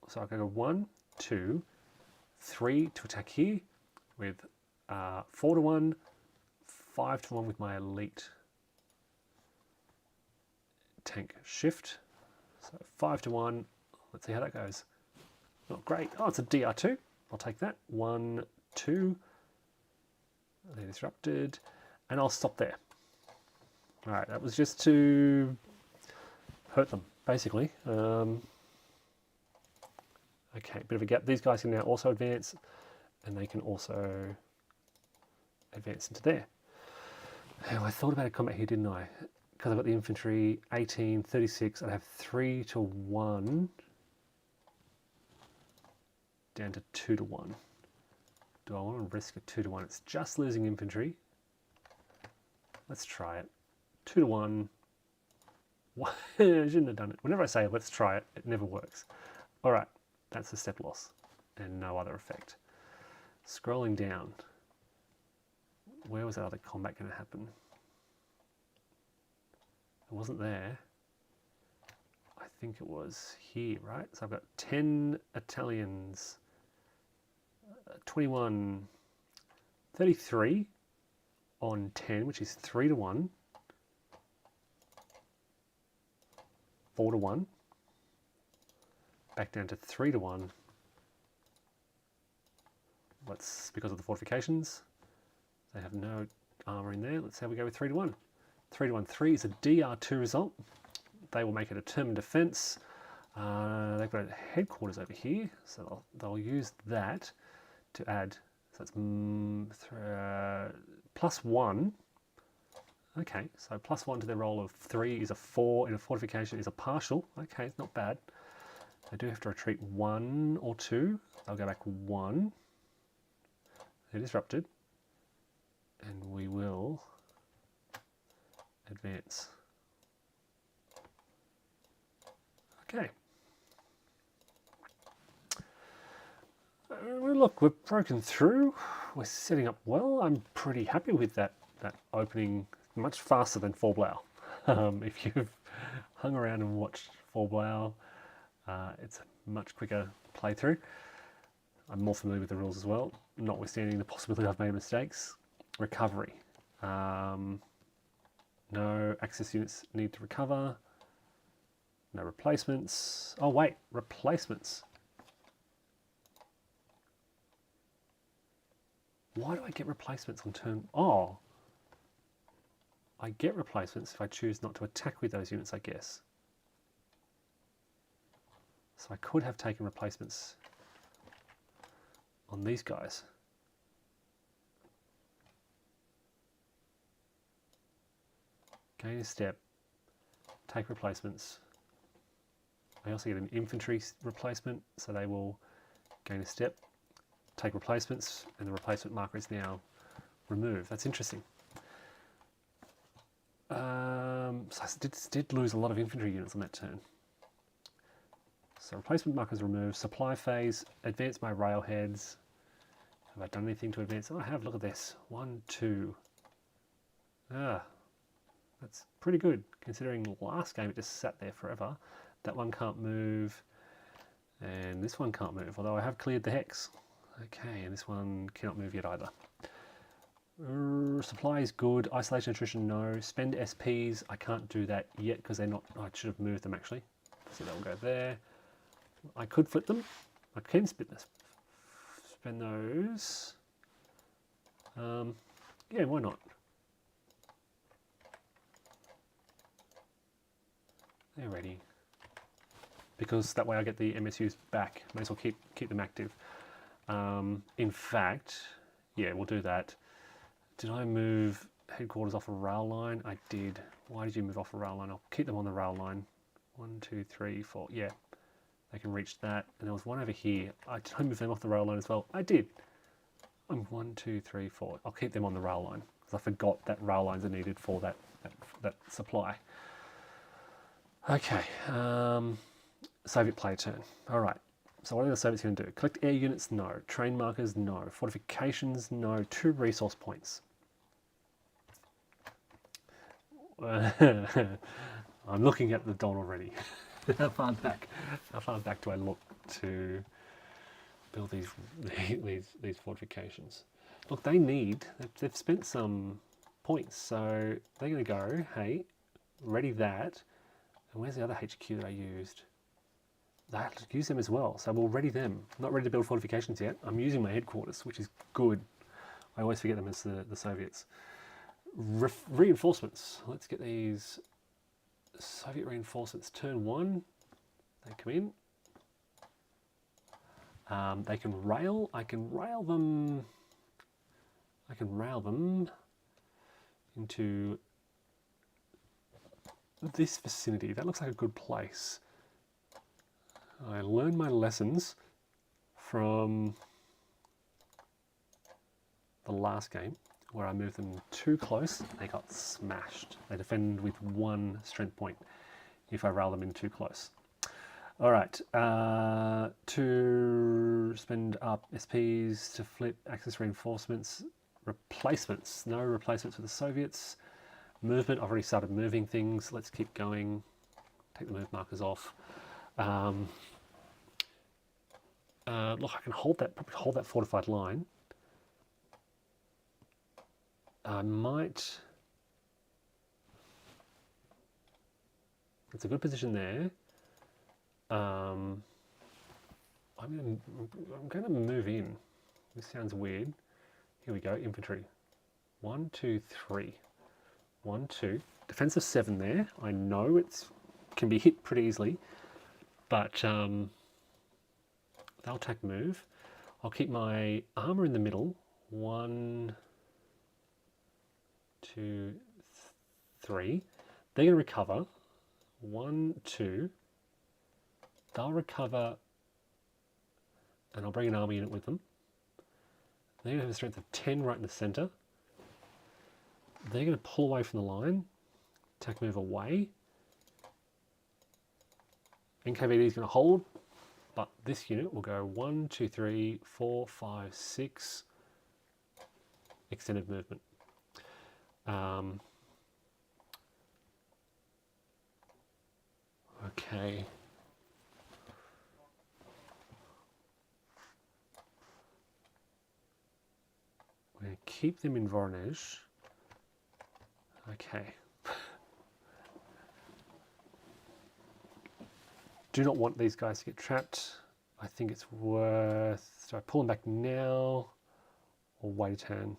So I can go 1, 2, 3 to attack here with 4 to 1, 5 to 1 with my elite tank shift. So 5 to 1. Let's see how that goes. Not great. Oh, it's a DR2. I'll take that. 1, 2. They're disrupted. And I'll stop there. Alright, that was just to hurt them, basically. Okay, bit of a gap. These guys can now also advance, and they can also advance into there. Now, I thought about a combat here, didn't I? Because I've got the infantry, 18, 36. I'd have 3 to 1 down to 2 to 1. Do I want to risk a 2 to 1? It's just losing infantry. Let's try it. 2 to 1. I shouldn't have done it. Whenever I say let's try it, it never works. All right, that's a step loss and no other effect. Scrolling down. Where was that other combat going to happen? It wasn't there. I think it was here, right? So I've got 10 Italians, 21, 33 on 10, which is 3 to 1, 4 to 1, back down to 3 to 1. Let's, because of the fortifications, they have no armour in there. Let's see how we go with 3 to 1. 3 to 1, 3 is a DR2 result. They will make a determined defence. They've got a headquarters over here, so they'll use that to add. So it's +1. Okay, so +1 to their roll of 3 is a 4 in a fortification is a partial. Okay, it's not bad. They do have to retreat 1 or 2. They'll go back 1. They're disrupted. And we will advance. Okay. Look, we've broken through. We're setting up well. I'm pretty happy with that opening, much faster than for Blau. If you've hung around and watched for Blau, it's a much quicker playthrough. I'm more familiar with the rules as well, notwithstanding the possibility I've made mistakes. Recovery. No access units need to recover. No replacements. Oh wait, replacements. Why do I get replacements on turn? Oh, I get replacements if I choose not to attack with those units, I guess. So I could have taken replacements on these guys. Gain a step, take replacements. I also get an infantry replacement, so they will gain a step, take replacements, and the replacement marker is now removed. That's interesting. So I did lose a lot of infantry units on that turn. So replacement marker is removed. Supply phase, advance my railheads. Have I done anything to advance? Oh, I have. Look at this. 1, 2. That's pretty good, considering last game it just sat there forever. That one can't move, and this one can't move, although I have cleared the hex. Okay, and this one cannot move yet either. Supply is good. Isolation attrition, no. Spend SPs, I can't do that yet because they're not. I should have moved them actually. So that will go there. I could flip them. I can spend those. Yeah, why not? They're ready. Because that way I get the MSUs back. May as well keep them active. In fact, yeah, we'll do that. Did I move headquarters off a rail line? I did. Why did you move off a rail line? I'll keep them on the rail line. 1, 2, 3, 4. Yeah, they can reach that. And there was one over here. Did I move them off the rail line as well? I did. 1, 2, 3, 4. I'll keep them on the rail line because I forgot that rail lines are needed for that supply. Okay. Soviet player turn. All right. So what are the Soviets going to do? Collect air units? No. Train markers? No. Fortifications? No. 2 resource points. I'm looking at the Don already. How far back do I look to build these fortifications? Look, they've spent some points, so they're going to go, hey, ready that. And where's the other HQ that I used? I have to use them as well, so we'll ready them. I'm not ready to build fortifications yet. I'm using my headquarters, which is good. I always forget them as the Soviets. Reinforcements. Let's get these Soviet reinforcements. Turn 1, they come in. They can rail. I can rail them into this vicinity. That looks like a good place. I learned my lessons from the last game where I moved them too close. They got smashed. They defend with 1 strength point if I rail them in too close. All right, to spend up SPs to flip Axis reinforcements, replacements. No replacements for the Soviets. Movement, I've already started moving things. Let's keep going. Take the move markers off. Look, I can probably hold that fortified line. I might. It's a good position there. I'm going to move in. This sounds weird. Here we go. Infantry. 1, 2, 3. 1, 2. Defense of 7 there. I know it can be hit pretty easily, but they'll attack move. I'll keep my armor in the middle. 1, 2, 3. They're going to recover. 1, 2. They'll recover, and I'll bring an army unit with them. They're going to have a strength of 10 right in the center. They're going to pull away from the line. Attack move away. NKVD is going to hold, but this unit will go 1, 2, 3, 4, 5, 6. Extended movement. Okay. We're going to keep them in Voronezh. Okay. Do not want these guys to get trapped. I think it's worth... So I pull them back now or wait a turn.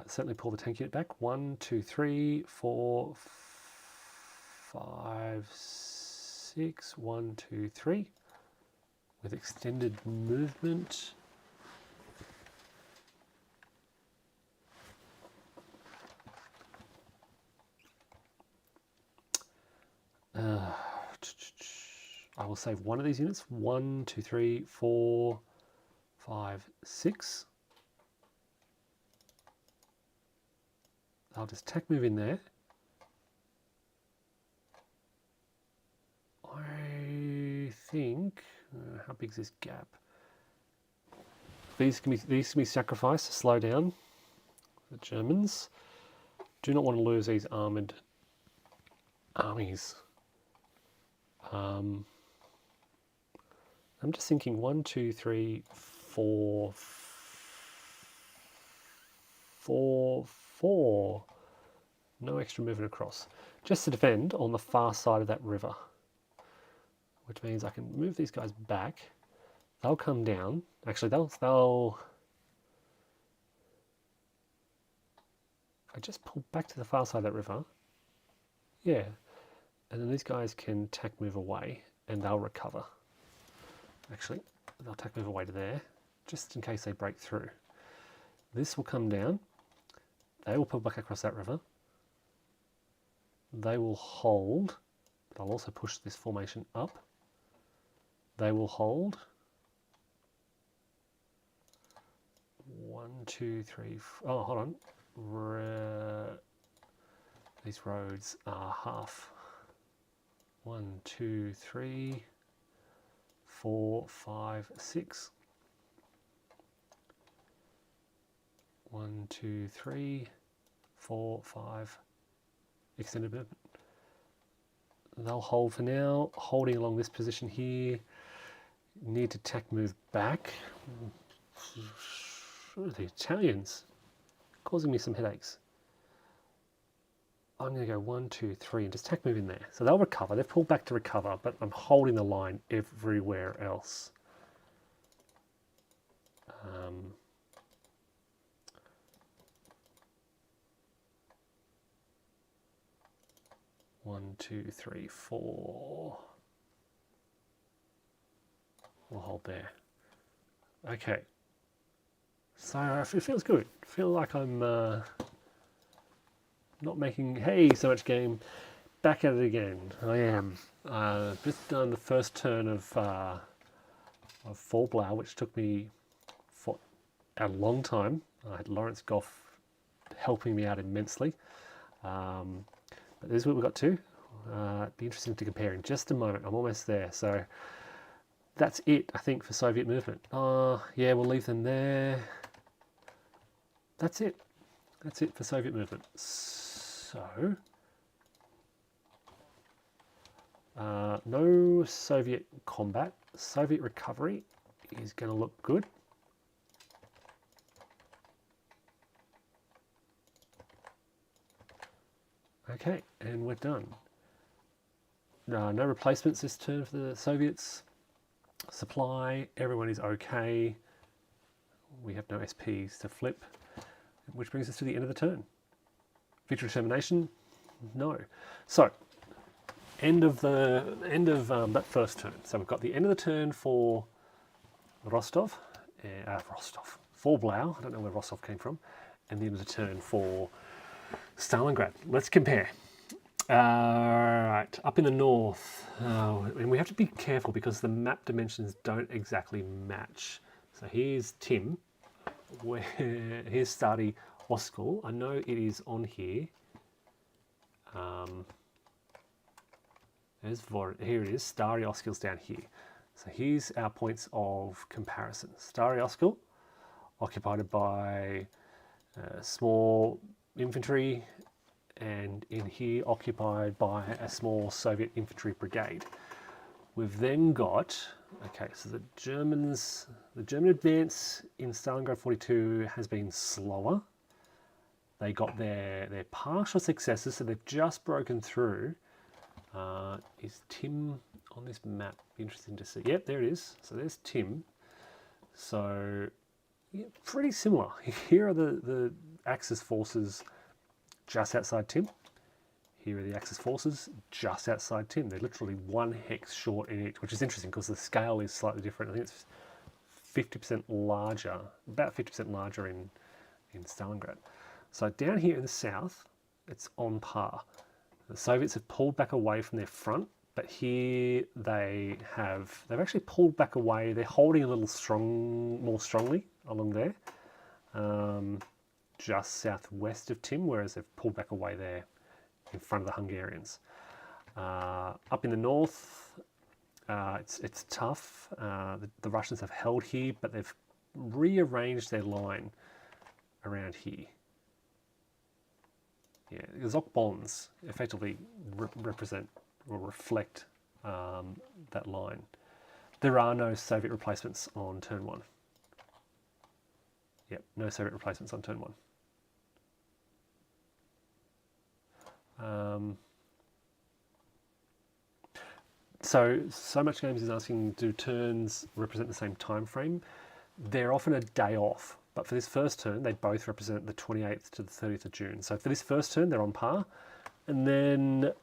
Certainly pull the tank unit back. 1, 2, 3, 4, 5, 6. 1, 2, 3. With extended movement. I will save one of these units. 1, 2, 3, 4, 5, 6. I'll just tech move in there. I think, how big is this gap? These can be sacrificed to slow down the Germans. Do not want to lose these armoured armies. I'm just thinking 1, 2, 3, 4, 4. No extra movement across. Just to defend on the far side of that river. Which means I can move these guys back. They'll come down. Actually, they'll... If I just pull back to the far side of that river, yeah, and then these guys can tack move away and they'll recover. Actually, they'll tack move away to there, just in case they break through. This will come down. They will pull back across that river. They will hold, but I'll also push this formation up. They will hold. 1, 2, 3, 4. Oh, hold on. These roads are half. 1, 2, 3, 4, 5, 6. 1, 2, 3, 4, 5. Extended movement. They'll hold for now. Holding along this position here. Need to tack move back. The Italians causing me some headaches. I'm going to go 1, 2, 3 and just tack move in there. So they'll recover. They've pulled back to recover, but I'm holding the line everywhere else. 1, 2, 3, 4. We'll hold there. Okay. So it feels good. I feel like I'm not making so much game. Back at it again. I am. Just done the first turn of Blau, which took me for a long time. I had Lawrence Goff helping me out immensely. But this is what we got to. Be interesting to compare in just a moment. I'm almost there. So that's it, I think, for Soviet movement. Yeah, we'll leave them there. That's it. That's it for Soviet movement. So, no Soviet combat. Soviet recovery is going to look good. Okay, and we're done. No replacements this turn for the Soviets. Supply, everyone is okay. We have no SPs to flip, which brings us to the end of the turn. Victory determination, no. So, end of that first turn. So we've got the end of the turn for Rostov, for Blau. I don't know where Rostov came from, and the end of the turn for Stalingrad. Let's compare. Right, up in the north, and we have to be careful because the map dimensions don't exactly match. So here's Tim, here's Stary Oskol. I know it is on here. Here it is, Stary Oskol's down here. So here's our points of comparison. Stary Oskol, occupied by small infantry, and in here occupied by a small Soviet infantry brigade. We've then got, okay, so the German advance in Stalingrad 42 has been slower. They got their partial successes, so they've just broken through. Is Tim on this map? Interesting to see. Yep, there it is. So there's Tim. So yeah, pretty similar. Here are the Axis forces just outside Tim. Here are the Axis forces just outside Tim. They're literally 1 hex short in each, which is interesting because the scale is slightly different. I think it's 50% larger, about 50% larger in Stalingrad. So down here in the south, it's on par. The Soviets have pulled back away from their front, but here they've actually pulled back away. They're holding a little more strongly along there. Just southwest of Tim, whereas they've pulled back away there in front of the Hungarians. Up in the north, it's tough. The Russians have held here, but they've rearranged their line around here. Yeah, the Zoc bonds effectively represent or reflect that line. There are no Soviet replacements on turn 1. Yep, no Soviet replacements on turn 1. So much games is asking, do turns represent the same time frame? They're often a day off, but for this first turn, they both represent the 28th to the 30th of June. So for this first turn, they're on par, and then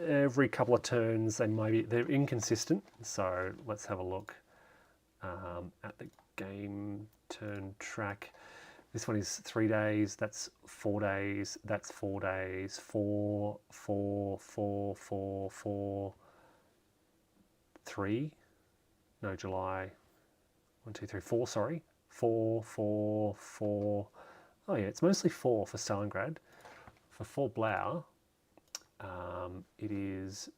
every couple of turns, they're inconsistent. So let's have a look at the game turn track. This one is 3 days, that's 4 days, that's 4 days, 4, 4, 4, 4, 4, 3, no, July, 1, 2, 3, 4, sorry, 4, 4, 4, oh yeah, it's mostly 4 for Stalingrad. For Blau, it is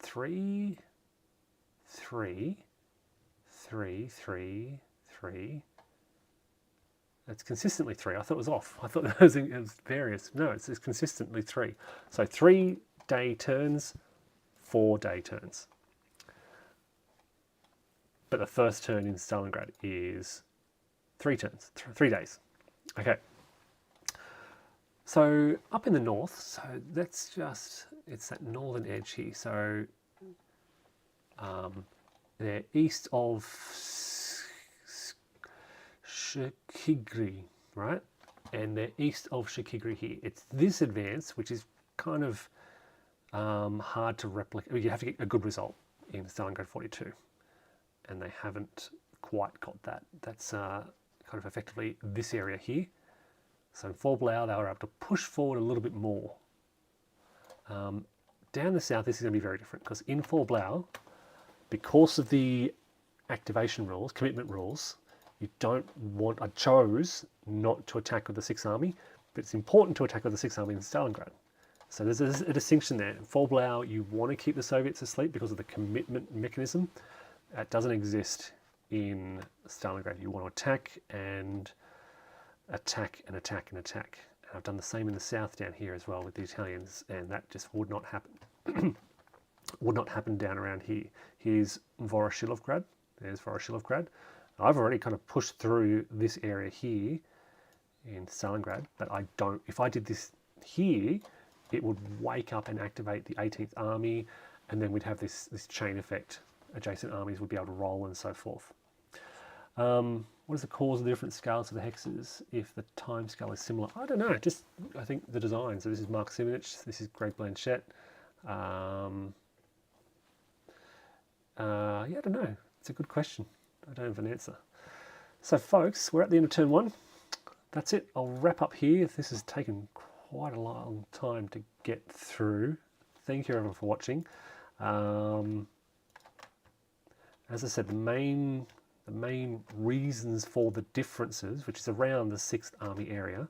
3, 3, 3, 3, 3. It's consistently 3. I thought it was off. I thought it was various. No, it's consistently 3. So 3-day turns, 4-day turns. But the first turn in Stalingrad is 3 turns, 3 days. Okay. So up in the north, so that's just, it's that northern edge here. So they're east of Shikigri, right? And they're east of Shikigri here. It's this advance, which is kind of hard to replicate. You have to get a good result in Stalingrad 42. And they haven't quite got that. That's kind of effectively this area here. So for Blau, they were able to push forward a little bit more. Down the south, this is going to be very different, because in for Blau, because of the activation rules, commitment rules, you don't want, I chose not to attack with the 6th Army, but it's important to attack with the 6th Army in Stalingrad. So there's a distinction there. For Blau, you want to keep the Soviets asleep because of the commitment mechanism. That doesn't exist in Stalingrad. You want to attack and attack and attack and attack. And I've done the same in the south down here as well with the Italians, and that just would not happen. Would not happen down around here. Here's Voroshilovgrad. There's Voroshilovgrad. I've already kind of pushed through this area here in Stalingrad, but I don't. If I did this here, it would wake up and activate the 18th Army, and then we'd have this chain effect. Adjacent armies would be able to roll and so forth. What is the cause of the different scales of the hexes if the time scale is similar? I don't know, just I think the design. So this is Mark Simonitch, this is Greg Blanchett. Yeah, I don't know. It's a good question. I don't have an answer. So folks, we're at the end of turn 1. That's it. I'll wrap up here. This has taken quite a long time to get through. Thank you everyone for watching. As I said, the main reasons for the differences, which is around the 6th Army area,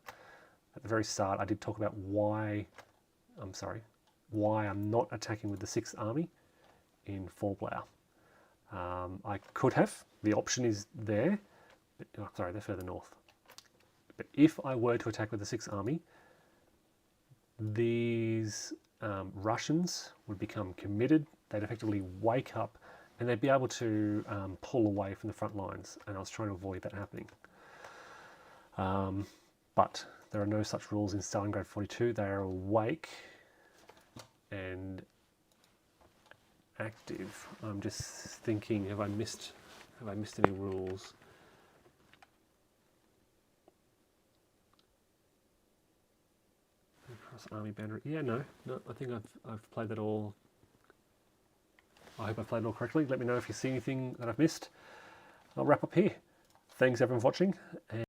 at the very start I did talk about why I'm not attacking with the 6th Army in for Blau. I could have, the option is there, but, oh, sorry, they're further north. But if I were to attack with the 6th Army, these Russians would become committed. They'd effectively wake up and they'd be able to pull away from the front lines, and I was trying to avoid that happening. But there are no such rules in Stalingrad 42. They are awake and active. I'm just thinking, have I missed any rules? Across army boundary. Yeah, no. I think I've played that all. I hope I've played it all correctly. Let me know if you see anything that I've missed. I'll wrap up here. Thanks everyone for watching.